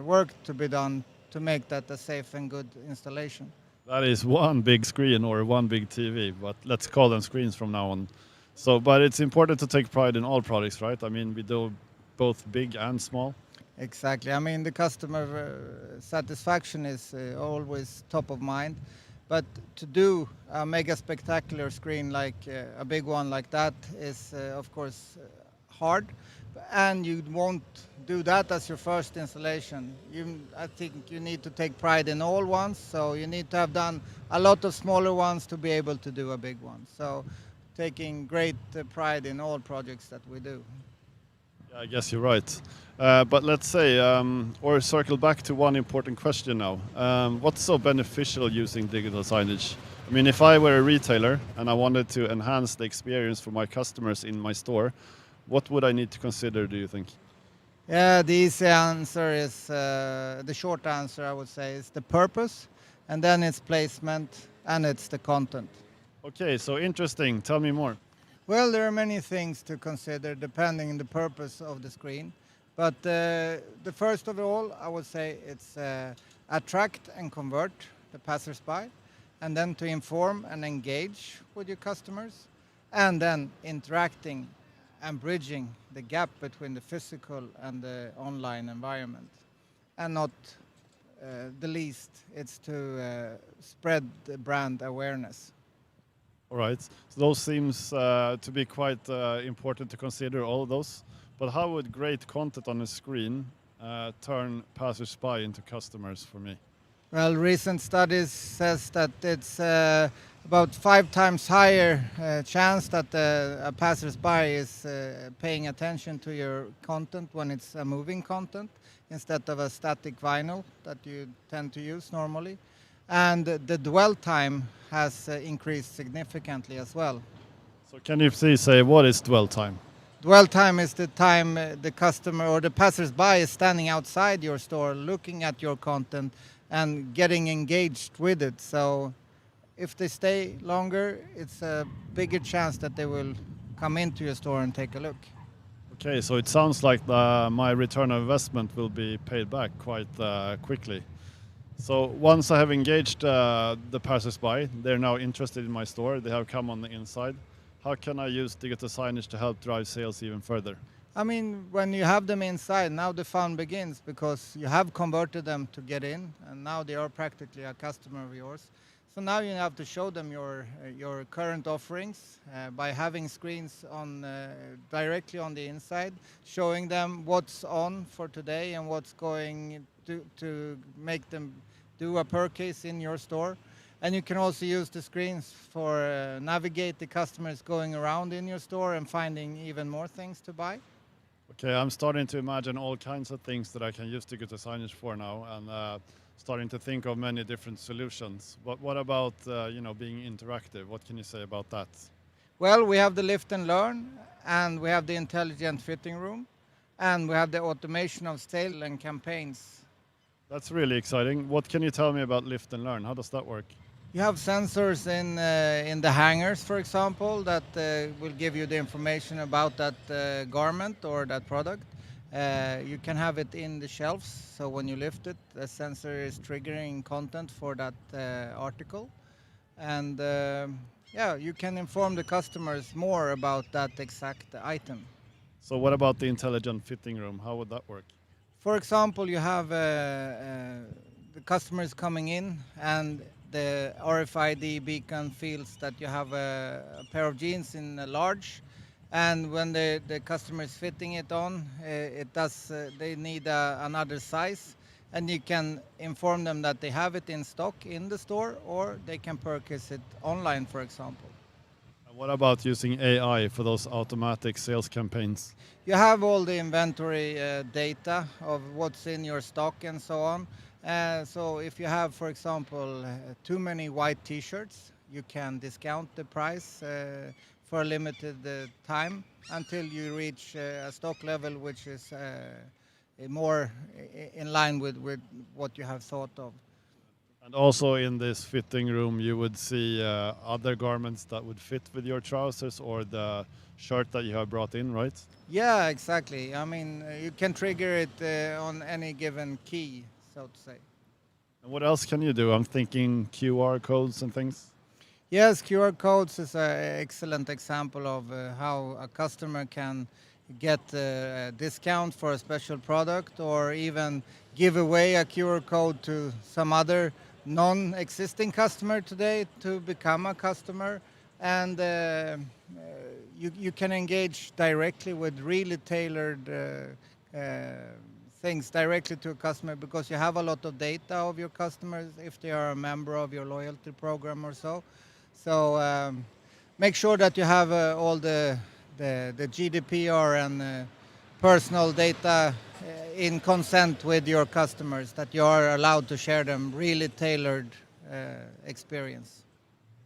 work to be done to make that a safe and good installation. That is one big screen or one big TV, but let's call them screens from now on. So, but it's important to take pride in all products, right? I mean, we do both big and small. Exactly. I mean, the customer satisfaction is always top of mind. But to do a mega spectacular screen like a big one like that is, of course, hard. And you won't do that as your first installation. I think you need to take pride in all ones. So you need to have done a lot of smaller ones to be able to do a big one. So taking great pride in all projects that we do. Yeah, I guess you're right. But let's say, or circle back to one important question now. What's so beneficial using digital signage? I mean, if I were a retailer and I wanted to enhance the experience for my customers in my store, what would I need to consider, do you think? Yeah, the easy answer is the short answer, I would say, is the purpose, and then it's placement, and it's the content. Okay, so interesting. Tell me more. Well, there are many things to consider depending on the purpose of the screen. But the first of all, I would say it's attract and convert the passersby, and then to inform and engage with your customers, and then interacting and bridging the gap between the physical and the online environment. And not the least, it's to spread the brand awareness. All right. So those seems to be quite important to consider, all of those. But how would great content on a screen turn passers-by into customers for me? Well, recent studies says that it's about 5 times higher chance that a passersby is paying attention to your content when it's a moving content instead of a static vinyl that you tend to use normally. And the dwell time has increased significantly as well. So can you please say what is dwell time? Dwell time is the time the customer or the passersby is standing outside your store looking at your content and getting engaged with it. So if they stay longer, it's a bigger chance that they will come into your store and take a look. Okay, so it sounds like my return on investment will be paid back quite quickly. So once I have engaged the passers-by, they're now interested in my store, they have come on the inside. How can I use digital signage to help drive sales even further? I mean, when you have them inside, now the fun begins because you have converted them to get in, and now they are practically a customer of yours. So now you have to show them your current offerings by having screens on directly on the inside, showing them what's on for today and what's going to make them do a purchase in your store. And you can also use the screens for navigate the customers going around in your store and finding even more things to buy. Okay, I'm starting to imagine all kinds of things that I can use digital signage for now, and starting to think of many different solutions. But what about being interactive? What can you say about that? Well, we have the lift and learn, and we have the intelligent fitting room, and we have the automation of sale and campaigns. That's really exciting. What can you tell me about lift and learn? How does that work? You have sensors in the hangers, for example, that will give you the information about that garment or that product. You can have it in the shelves, so when you lift it, the sensor is triggering content for that article. And you can inform the customers more about that exact item. So what about the intelligent fitting room? How would that work? For example, you have the customers coming in and the RFID beacon feels that you have a pair of jeans in a large, and when the customer is fitting it on, they need another size, and you can inform them that they have it in stock in the store, or they can purchase it online, for example. And what about using AI for those automatic sales campaigns? You have all the inventory data of what's in your stock and so on. So if you have, for example, too many white t-shirts, you can discount the price for a limited time until you reach a stock level which is more in line with what you have thought of. And also in this fitting room, you would see other garments that would fit with your trousers or the shirt that you have brought in, right? Yeah, exactly. I mean, you can trigger it on any given key, so to say. And what else can you do? I'm thinking QR codes and things. Yes, QR codes is an excellent example of how a customer can get a discount for a special product, or even give away a QR code to some other non-existing customer today to become a customer. And you can engage directly with really tailored things directly to a customer, because you have a lot of data of your customers if they are a member of your loyalty program or so. So make sure that you have all the GDPR and personal data in consent with your customers, that you are allowed to share them really tailored experience.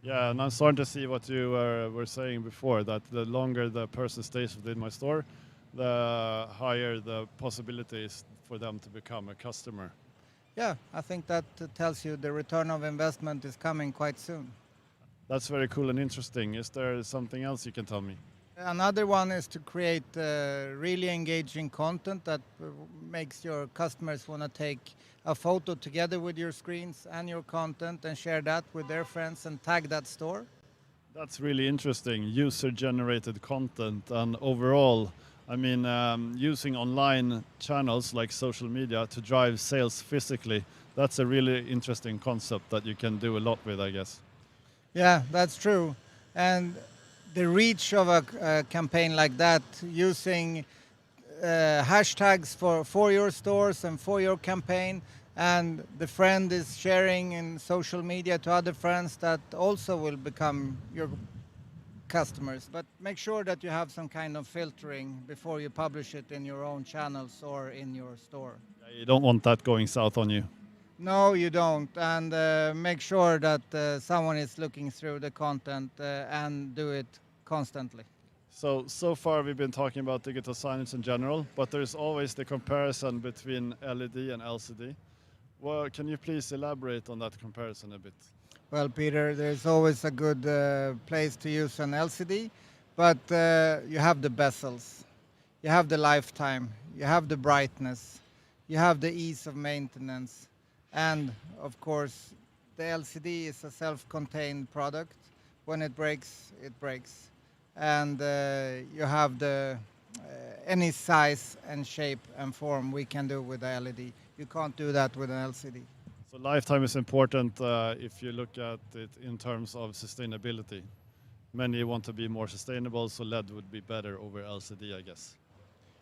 Yeah, and I'm starting to see what you were saying before, that the longer the person stays within my store, the higher the possibilities for them to become a customer. Yeah, I think that tells you the return of investment is coming quite soon. That's very cool and interesting. Is there something else you can tell me? Another one is to create really engaging content that makes your customers want to take a photo together with your screens and your content and share that with their friends and tag that store. That's really interesting. User-generated content, and overall, I mean, using online channels like social media to drive sales physically. That's a really interesting concept that you can do a lot with, I guess. Yeah, that's true. And the reach of a campaign like that, using hashtags for your stores and for your campaign, and the friend is sharing in social media to other friends, that also will become your customers. But make sure that you have some kind of filtering before you publish it in your own channels or in your store. Yeah, you don't want that going south on you. No, you don't. And make sure that someone is looking through the content and do it constantly. So far we've been talking about digital signage in general, but there's always the comparison between LED and LCD. Well, can you please elaborate on that comparison a bit? Well, Peter, there's always a good place to use an LCD, but you have the bezels, you have the lifetime, you have the brightness, you have the ease of maintenance, and of course, the LCD is a self-contained product. When it breaks, it breaks. And you have the any size and shape and form we can do with the LED. You can't do that with an LCD. So lifetime is important if you look at it in terms of sustainability. Many want to be more sustainable, so LED would be better over LCD, I guess.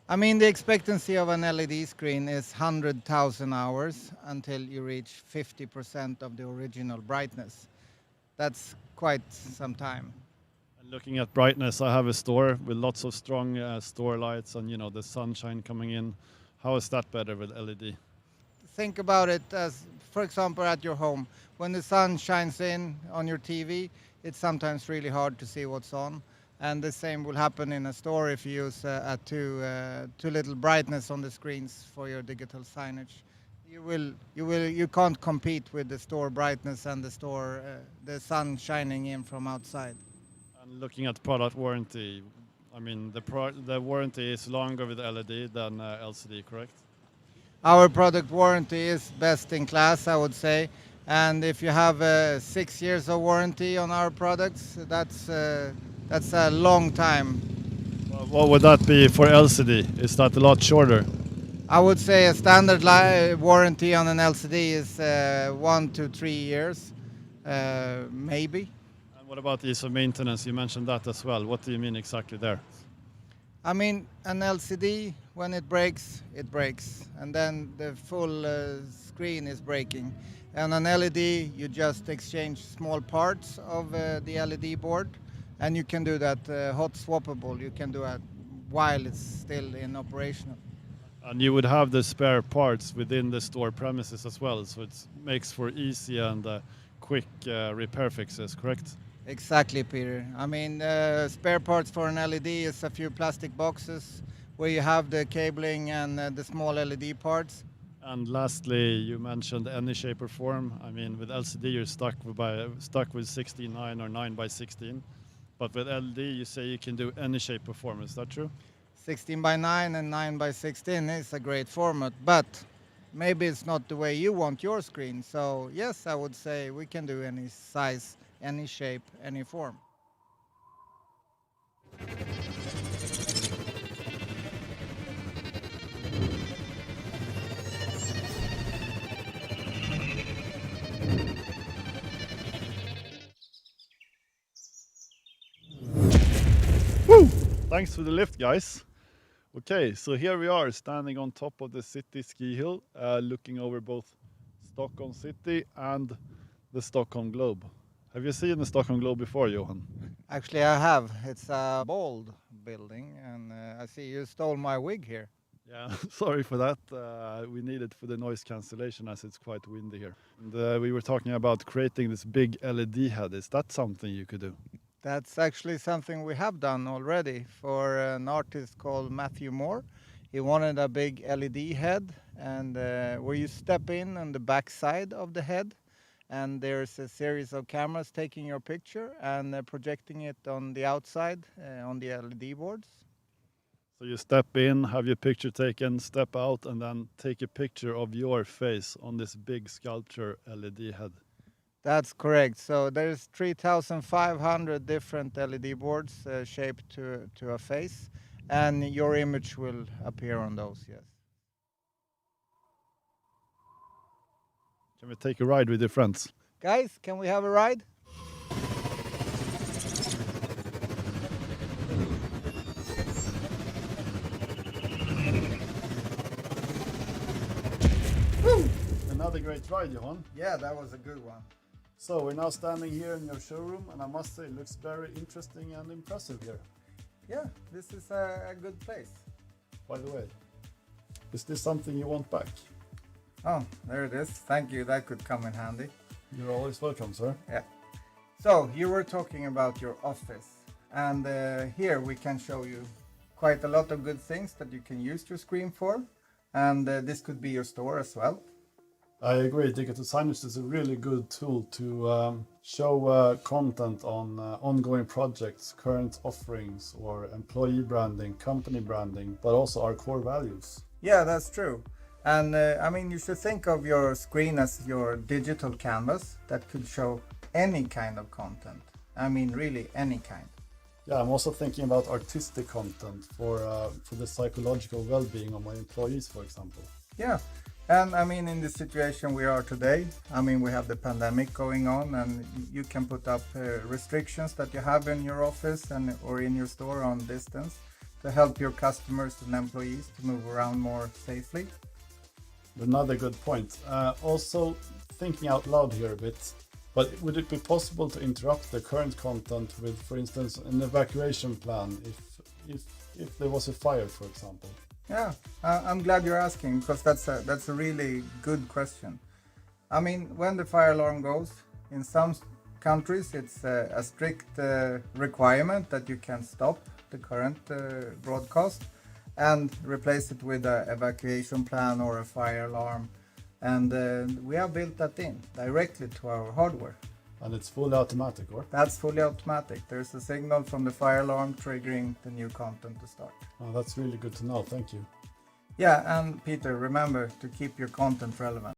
I mean, the expectancy of an LED screen is 100,000 hours until you reach 50% of the original brightness. That's quite some time. And looking at brightness, I have a store with lots of strong store lights and, you know, the sunshine coming in. How is that better with LED? Think about it as, for example, at your home. When the sun shines in on your TV, it's sometimes really hard to see what's on. And the same will happen in a store if you use too little brightness on the screens for your digital signage. You can't compete with the store brightness and the sun shining in from outside. And looking at product warranty, I mean, the warranty is longer with LED than LCD, correct? Our product warranty is best in class, I would say. And if you have 6 years of warranty on our products, that's a long time. What would that be for LCD? Is that a lot shorter? I would say a standard warranty on an LCD is 1 to 3 years, maybe. And what about ease of maintenance? You mentioned that as well. What do you mean exactly there? I mean, an LCD, when it breaks, and then the full screen is breaking. And an LED, you just exchange small parts of the LED board, and you can do that hot swappable. You can do it while it's still in operational. And you would have the spare parts within the store premises as well, so it makes for easy and quick repair fixes, correct? Exactly, Peter. I mean, spare parts for an LED is a few plastic boxes where you have the cabling and the small LED parts. And lastly, you mentioned any shape or form. I mean, with LCD, you're stuck with 16:9 or 9:16. But with LED, you say you can do any shape or form. Is that true? 16:9 and 9:16 is a great format, but maybe it's not the way you want your screen. So yes, I would say we can do any size, any shape, any form. Woo! Thanks for the lift, guys. Okay, so here we are standing on top of the city ski hill, looking over both Stockholm city and the Stockholm Globe. Have you seen the Stockholm Globe before, Johan? Actually, I have. It's a bold building, and I see you stole my wig here. Yeah, sorry for that. We need it for the noise cancellation as it's quite windy here. And, we were talking about creating this big LED head. Is that something you could do? That's actually something we have done already for an artist called Matthew Moore. He wanted a big LED head, and where you step in on the back side of the head, and there's a series of cameras taking your picture and projecting it on the outside on the LED boards. So you step in, have your picture taken, step out, and then take a picture of your face on this big sculpture LED head. That's correct. So there's 3,500 different LED boards shaped to a face, and your image will appear on those, yes. Can we take a ride with your friends? Guys, can we have a ride? Another great ride, Johan. Yeah, that was a good one. So we're now standing here in your showroom, and I must say it looks very interesting and impressive here. Yeah, this is a good place. By the way, is this something you want back? Oh, there it is. Thank you. That could come in handy. You're always welcome, sir. Yeah. So you were talking about your office, and here we can show you quite a lot of good things that you can use your screen for, and this could be your store as well. I agree. Digital signage is a really good tool to show content on ongoing projects, current offerings, or employee branding, company branding, but also our core values. Yeah, that's true. And I mean, you should think of your screen as your digital canvas that could show any kind of content. I mean, really any kind. Yeah, I'm also thinking about artistic content for the psychological well-being of my employees, for example. Yeah. And I mean, in the situation we are today, I mean, we have the pandemic going on, and you can put up restrictions that you have in your office and or in your store on distance to help your customers and employees to move around more safely. Another good point. Also, thinking out loud here a bit, but would it be possible to interrupt the current content with, for instance, an evacuation plan if there was a fire, for example? Yeah, I'm glad you're asking, because that's a really good question. I mean, when the fire alarm goes, in some countries it's a strict requirement that you can stop the current broadcast and replace it with an evacuation plan or a fire alarm. And we have built that in directly to our hardware. And it's fully automatic, or? That's fully automatic. There's a signal from the fire alarm triggering the new content to start. Oh, that's really good to know. Thank you. Yeah, and Peter, remember to keep your content relevant.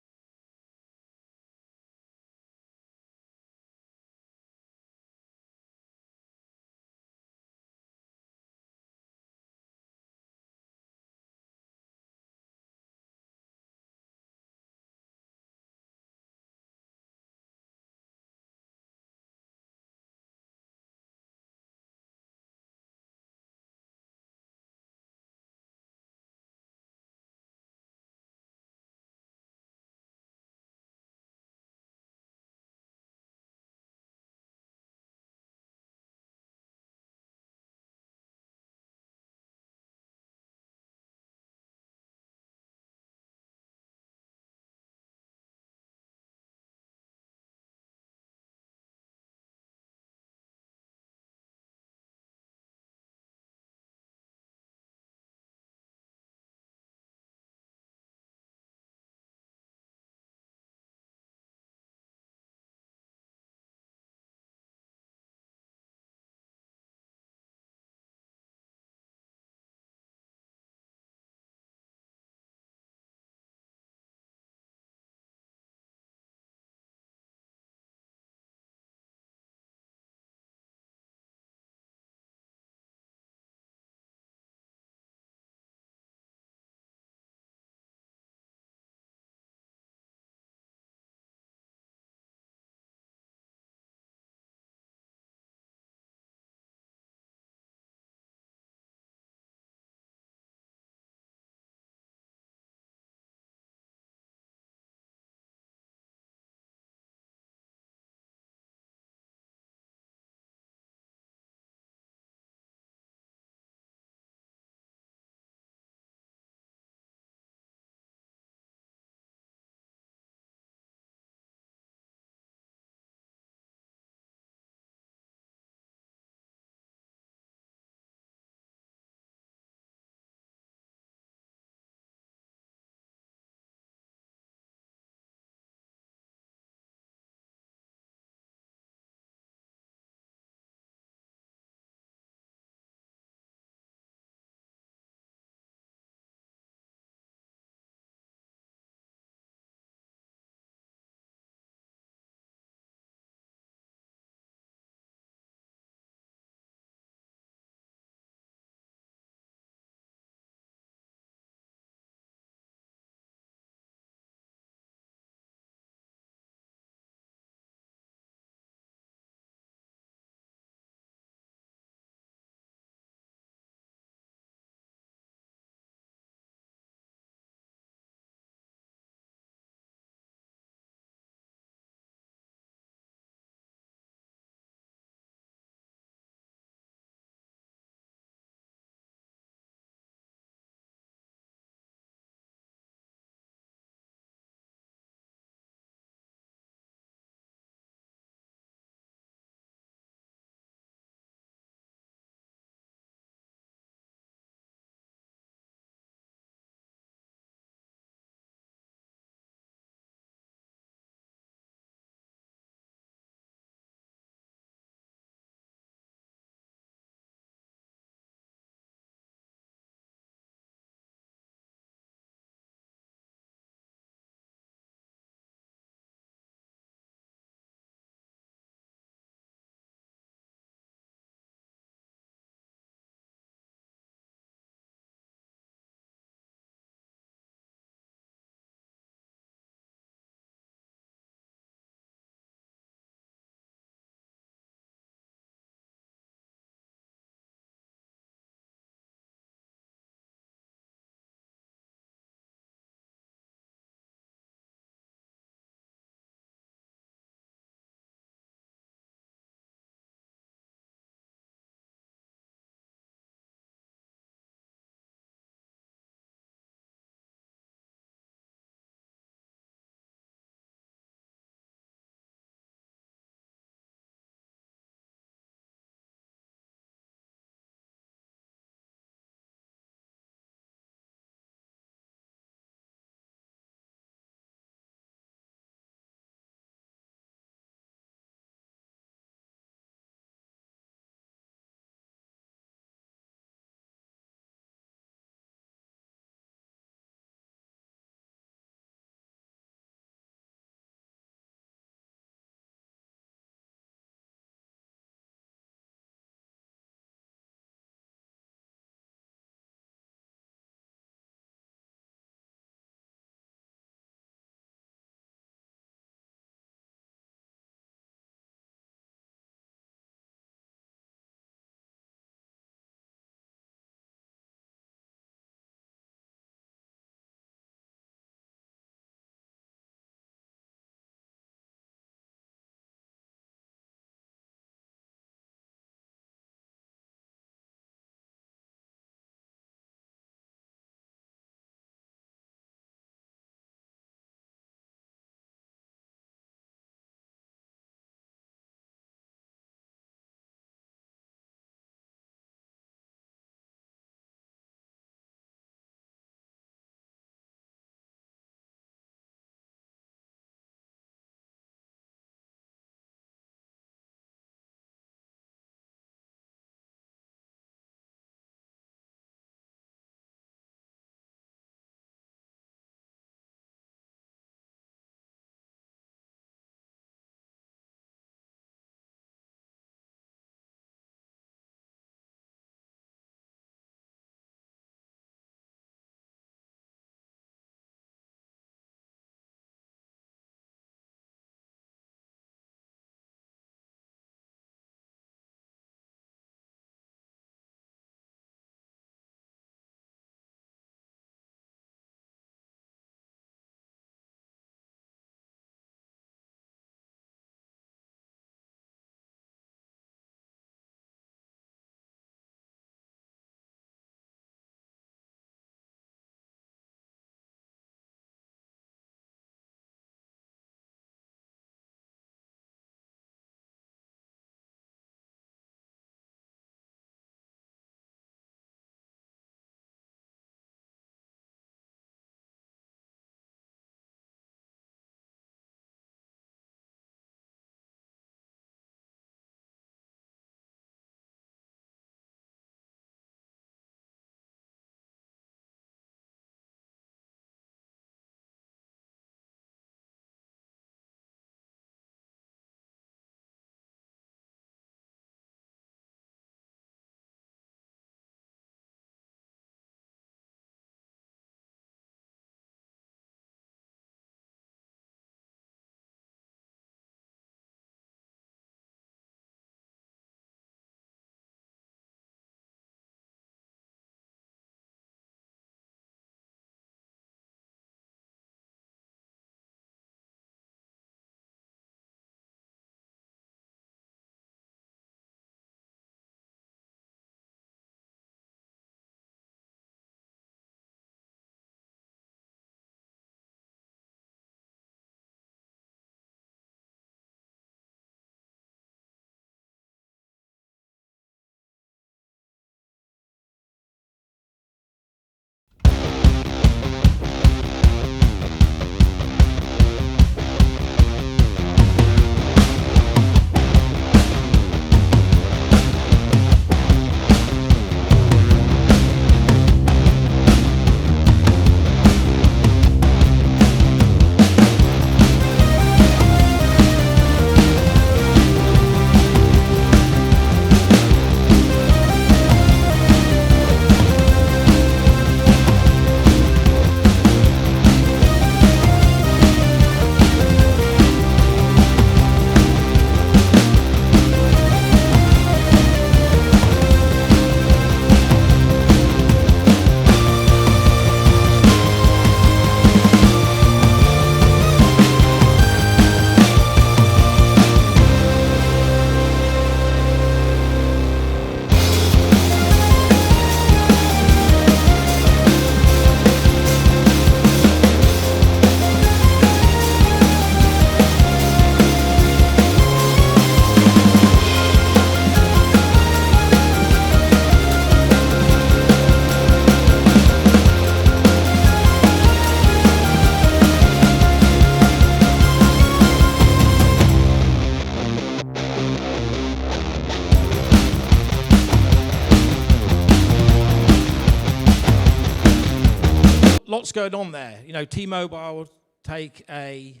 going on there. You know, T-Mobile take a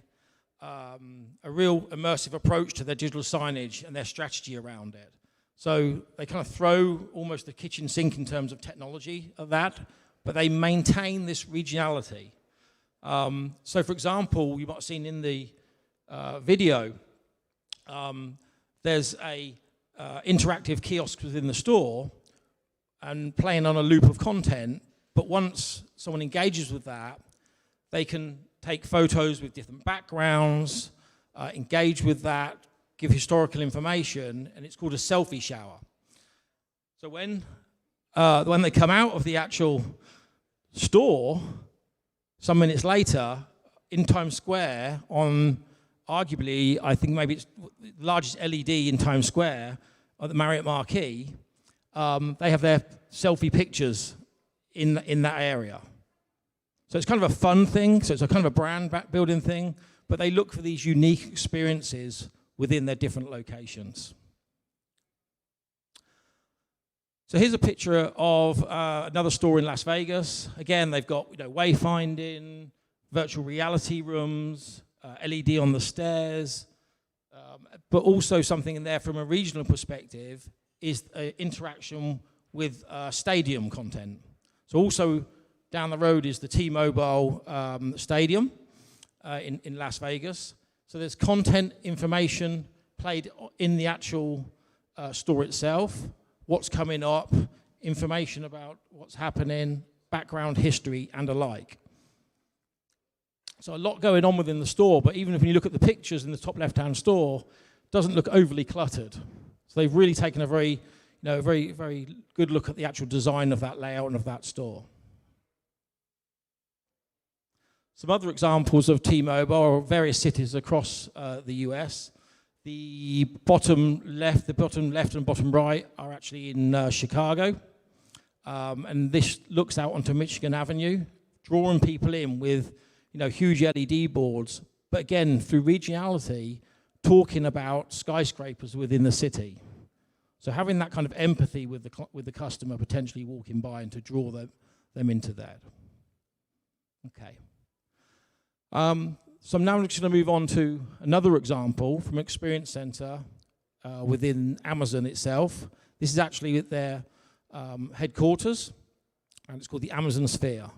real immersive approach to their digital signage and their strategy around it. So they kind of throw almost the kitchen sink in terms of technology of that, but they maintain this regionality. So for example, you might have seen in the video, there's a interactive kiosk within the store and playing on a loop of content, but once someone engages with that, they can take photos with different backgrounds, engage with that, give historical information, and it's called a selfie shower. So when they come out of the actual store, some minutes later, in Times Square, on arguably, I think maybe it's the largest LED in Times Square, at the Marriott Marquis, they have their selfie pictures in that area. So it's kind of a fun thing, so it's a kind of a brand building thing, but they look for these unique experiences within their different locations. So here's a picture of another store in Las Vegas. Again, they've got wayfinding, virtual reality rooms, LED on the stairs, but also something in there from a regional perspective is interaction with stadium content. So also down the road is the T-Mobile Stadium in Las Vegas. So there's content information played in the actual store itself, what's coming up, information about what's happening, background history, and alike. So a lot going on within the store, but even if you look at the pictures in the top left-hand store, it doesn't look overly cluttered. So they've really taken a very good look at the actual design of that layout and of that store. Some other examples of T-Mobile are various cities across the US. The bottom left and bottom right are actually in Chicago. And this looks out onto Michigan Avenue, drawing people in with huge LED boards, but again, through regionality, talking about skyscrapers within the city. So having that kind of empathy with the customer potentially walking by and to draw them into that. Okay. So I'm now just going to move on to another example from Experience Center within Amazon itself. This is actually at their headquarters, and it's called the Amazon Sphere.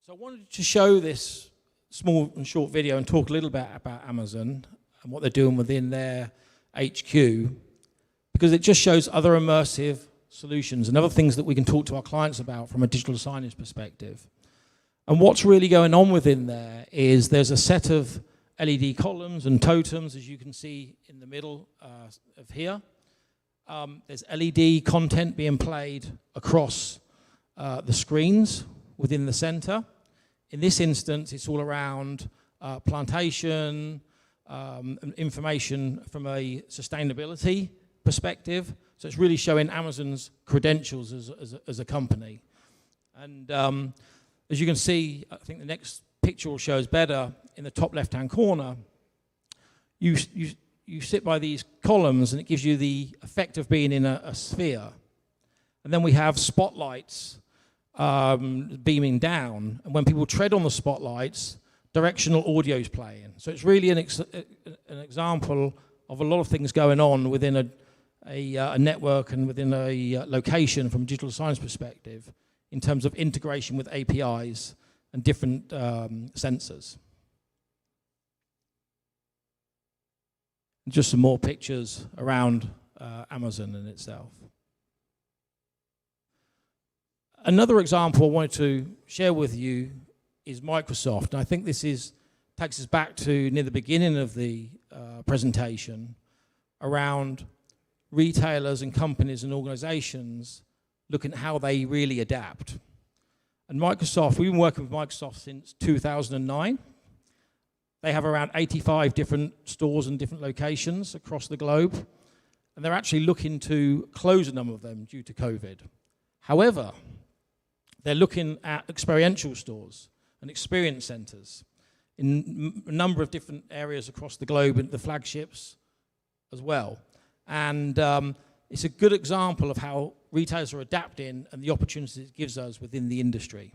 So I wanted to show this small and short video and talk a little bit about Amazon and what they're doing within their HQ, because it just shows other immersive solutions and other things that we can talk to our clients about from a digital signage perspective. And what's really going on within there is there's a set of LED columns and totems, as you can see in the middle of here. There's LED content being played across the screens within the center. In this instance, it's all around plantation, information from a sustainability perspective. So it's really showing Amazon's credentials as a company. And as you can see, I think the next picture will show us better. In the top left-hand corner, you sit by these columns, and it gives you the effect of being in a sphere. And then we have spotlights beaming down, and when people tread on the spotlights, directional audio is playing. So it's really an example of a lot of things going on within a network and within a location from a digital science perspective in terms of integration with APIs and different sensors. Just some more pictures around Amazon in itself. Another example I wanted to share with you is Microsoft. And I think this takes us back to near the beginning of the presentation around retailers and companies and organizations looking at how they really adapt. And Microsoft, we've been working with Microsoft since 2009. They have around 85 different stores in different locations across the globe, and they're actually looking to close a number of them due to COVID. However, they're looking at experiential stores and experience centers in a number of different areas across the globe, and the flagships as well. And it's a good example of how retailers are adapting and the opportunities it gives us within the industry.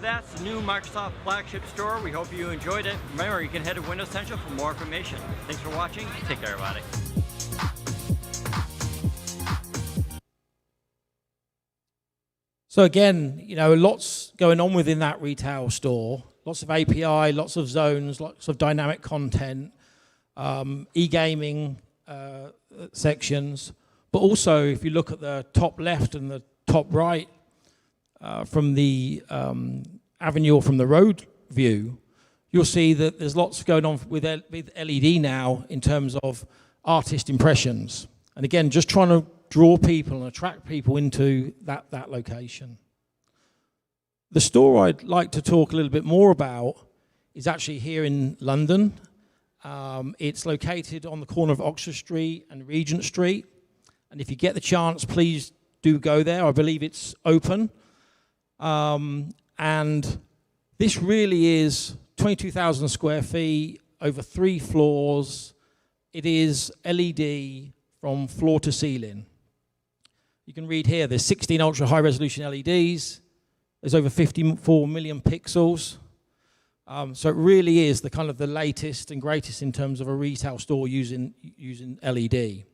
That's the new Microsoft flagship store. We hope you enjoyed it. Remember, you can head to Windows Central for more information. Thanks for watching. Take care, everybody. So again, you know, lots going on within that retail store. Lots of API, lots of zones, lots of dynamic content, e-gaming sections. But also, if you look at the top left and the top right, from the avenue or from the road view, you'll see that there's lots going on with LED now in terms of artist impressions. And again, just trying to draw people and attract people into that location. The store I'd like to talk a little bit more about is actually here in London. It's located on the corner of Oxford Street and Regent Street. And if you get the chance, please do go there. I believe it's open. And this really is 22,000 square feet, over 3 floors. It is LED from floor to ceiling. You can read here, there's 16 ultra high resolution LEDs. There's over 54 million pixels. So it really is the kind of the latest and greatest in terms of a retail store using LED.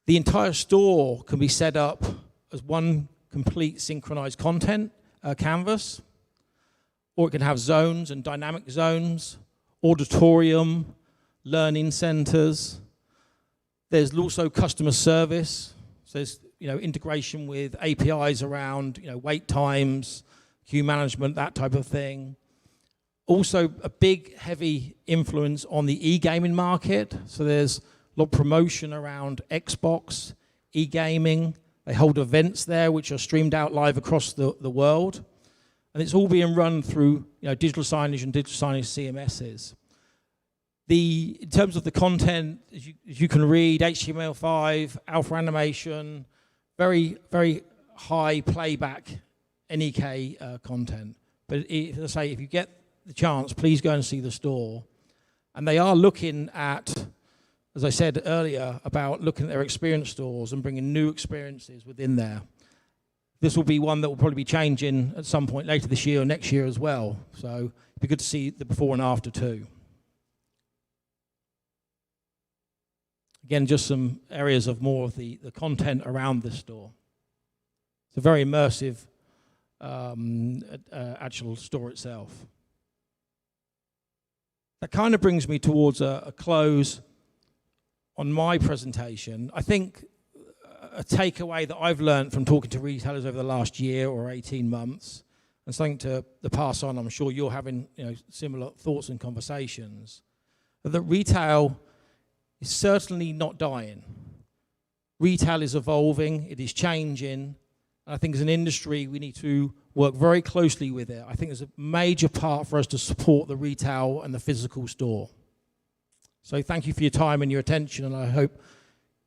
The entire store can be set up as one complete synchronized content canvas, or it can have zones and dynamic zones, auditorium, learning centers. There's also customer service. So there's integration with APIs around wait times, queue management, that type of thing. Also a big heavy influence on the e-gaming market. So there's a lot of promotion around Xbox, e-gaming. They hold events there which are streamed out live across the world. And it's all being run through digital signage and digital signage CMSs. In terms of the content, as you can read, HTML5, alpha animation, very, very high playback NEK content. But as I say, if you get the chance, please go and see the store. And they are looking at, as I said earlier, about looking at their experience stores and bringing new experiences within there. This will be one that will probably be changing at some point later this year or next year as well. So it'd be good to see the before and after too. Again, just some areas of more of the content around this store. It's a very immersive actual store itself. That kind of brings me towards a close on my presentation, I think a takeaway that I've learned from talking to retailers over the last year or 18 months, and something to pass on, I'm sure you're having similar thoughts and conversations, that retail is certainly not dying. Retail is evolving, it is changing, and I think as an industry we need to work very closely with it. I think there's a major part for us to support the retail and the physical store. So thank you for your time and your attention, and I hope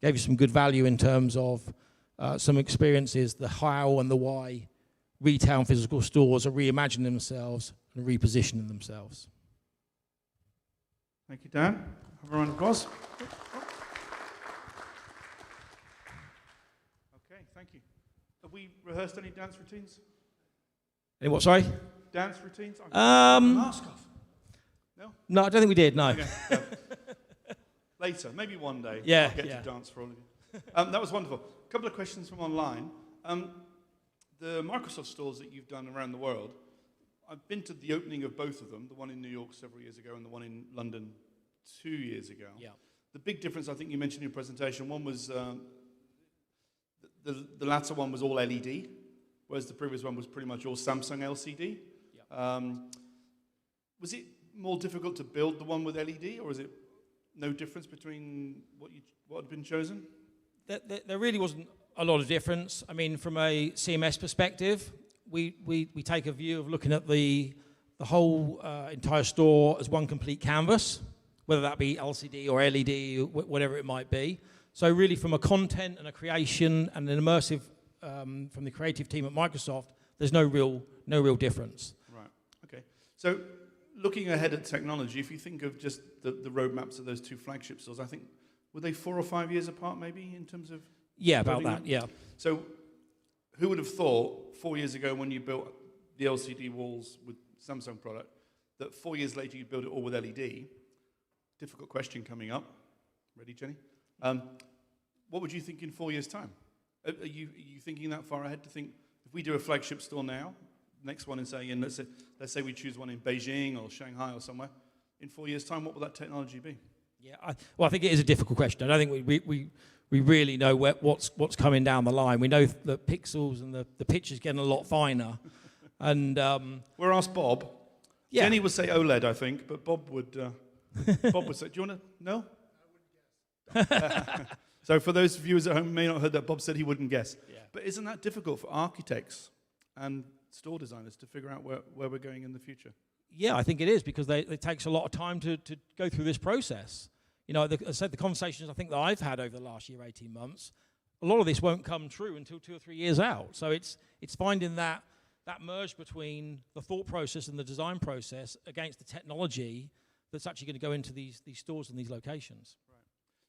gave you some good value in terms of some experiences, the how and the why retail and physical stores are reimagining themselves and repositioning themselves. Thank you, Dan. Have a round of applause. Okay, thank you. Have we rehearsed any dance routines? Any what, sorry? Dance routines? Mask off. No? No, I don't think we did, no. Okay, no. Later, maybe one day. Yeah, I'll get yeah. to dance for all of you. That was wonderful. A couple of questions from online. The Microsoft stores that you've done around the world, I've been to the opening of both of them, the one in New York several years ago and the one in London 2 years ago. Yeah. The big difference, I think you mentioned in your presentation, one was the latter one was all LED, whereas the previous one was pretty much all Samsung LCD. Yeah. Was it more difficult to build the one with LED, or is it no difference between what had been chosen? There really wasn't a lot of difference. I mean, from a CMS perspective, we take a view of looking at the whole entire store as one complete canvas, whether that be LCD or LED, or whatever it might be. So really from a content and a creation and an immersive from the creative team at Microsoft, there's no real difference. Right, okay. So looking ahead at technology, if you think of just the roadmaps of those two flagship stores, I think, were they 4 or 5 years apart maybe in terms of... Yeah, about that, them? yeah. So who would have thought 4 years ago when you built the LCD walls with Samsung product, that 4 years later you'd build it all with LED? Difficult question coming up. Ready, Jenny? What would you think in 4 years' time? Are you thinking that far ahead to think, if we do a flagship store now, next one in say, and let's say we choose one in Beijing or Shanghai or somewhere, in 4 years' time, what will that technology be? Yeah, I think it is a difficult question. I don't think we really know what's coming down the line. We know the pixels and the picture's getting a lot finer. And we'll ask Bob. Yeah. Jenny would say OLED, I think, but Bob would say, do you want to know? I wouldn't guess. So for those viewers at home who may not have heard that, Bob said he wouldn't guess. Yeah. But isn't that difficult for architects and store designers to figure out where we're going in the future? Yeah, I think it is, because it takes a lot of time to go through this process. You know, as I said, the conversations I think that I've had over the last year, 18 months, a lot of this won't come true until 2 or 3 years out. So it's finding that merge between the thought process and the design process against the technology that's actually going to go into these stores and these locations. Right.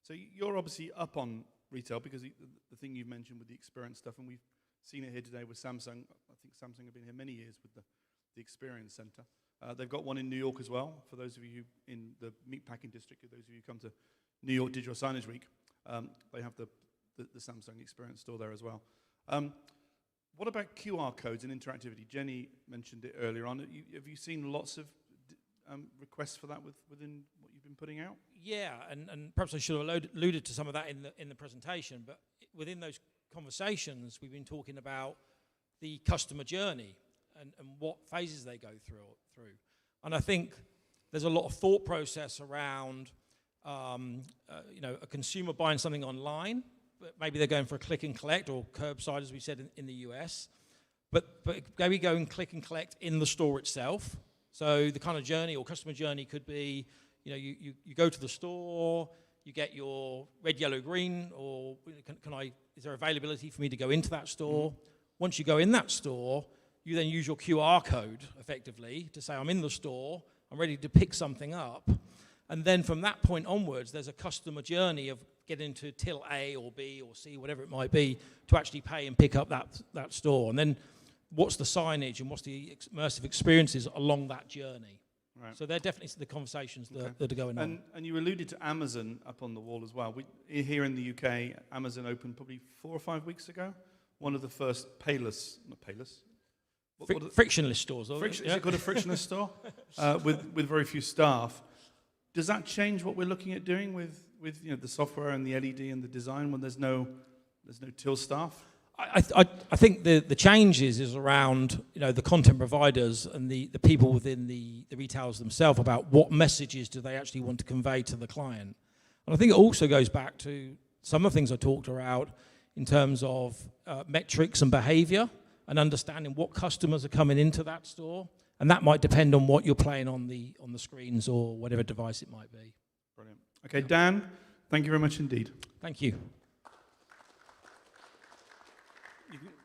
So you're obviously up on retail, because the thing you've mentioned with the experience stuff, and we've seen it here today with Samsung. I think Samsung have been here many years with the Experience Center. They've got one in New York as well. For those of you in the meatpacking district, those of you who come to New York Digital Signage Week, they have the Samsung Experience store there as well. What about QR codes and interactivity? Jenny mentioned it earlier on. Have you seen lots of requests for that within what you've been putting out? Yeah, and perhaps I should have alluded to some of that in the presentation, but within those conversations, we've been talking about the customer journey and what phases they go through. And I think there's a lot of thought process around, a consumer buying something online, but maybe they're going for a click and collect or curbside, as we said in the US, but maybe go and click and collect in the store itself. So the kind of journey or customer journey could be, you go to the store, you get your red, yellow, green, or is there availability for me to go into that store? Mm-hmm. Once you go in that store, you then use your QR code, effectively, to say, I'm in the store, I'm ready to pick something up. And then from that point onwards, there's a customer journey of getting to till A or B or C, whatever it might be, to actually pay and pick up that store. And then what's the signage and what's the immersive experiences along that journey? Right. So they're definitely the conversations that are going on. And you alluded to Amazon up on the wall as well. Here in the UK, Amazon opened probably 4 or 5 weeks ago. One of the first frictionless stores. Is it called a frictionless store? With very few staff. Does that change what we're looking at doing with you know, the software and the LED and the design when there's no till staff? I think the changes is around, you know, the content providers and the people within the retailers themselves about what messages do they actually want to convey to the client. And I think it also goes back to some of the things I talked about in terms of metrics and behavior and understanding what customers are coming into that store. And that might depend on what you're playing on the screens or whatever device it might be. Brilliant. Okay, Dan, thank you very much indeed. Thank you.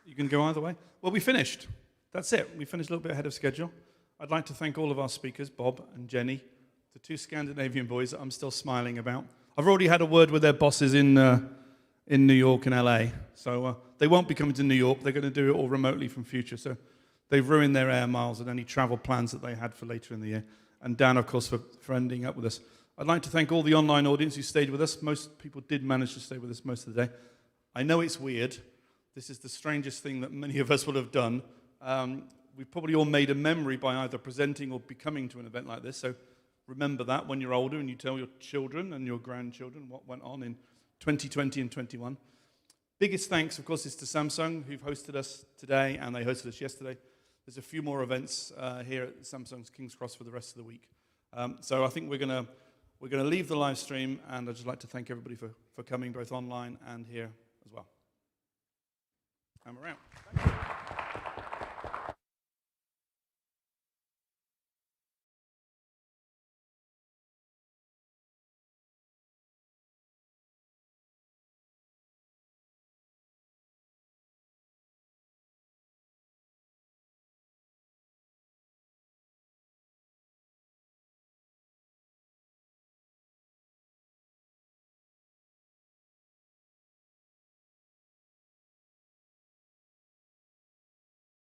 You can go either way. Well, we finished. That's it. We finished a little bit ahead of schedule. I'd like to thank all of our speakers, Bob and Jenny, the two Scandinavian boys that I'm still smiling about. I've already had a word with their bosses in New York and LA, so they won't be coming to New York. They're going to do it all remotely from Future. So they've ruined their air miles and any travel plans that they had for later in the year. And Dan, of course, for ending up with us. I'd like to thank all the online audience who stayed with us. Most people did manage to stay with us most of the day. I know it's weird. This is the strangest thing that many of us will have done. We've probably all made a memory by either presenting or becoming to an event like this. So remember that when you're older and you tell your children and your grandchildren what went on in 2020 and 21. Biggest thanks, of course, is to Samsung, who've hosted us today, and they hosted us yesterday. There's a few more events here at Samsung's King's Cross for the rest of the week. So I think we're gonna leave the live stream, and I'd just like to thank everybody for coming, both online and here as well. I'm around.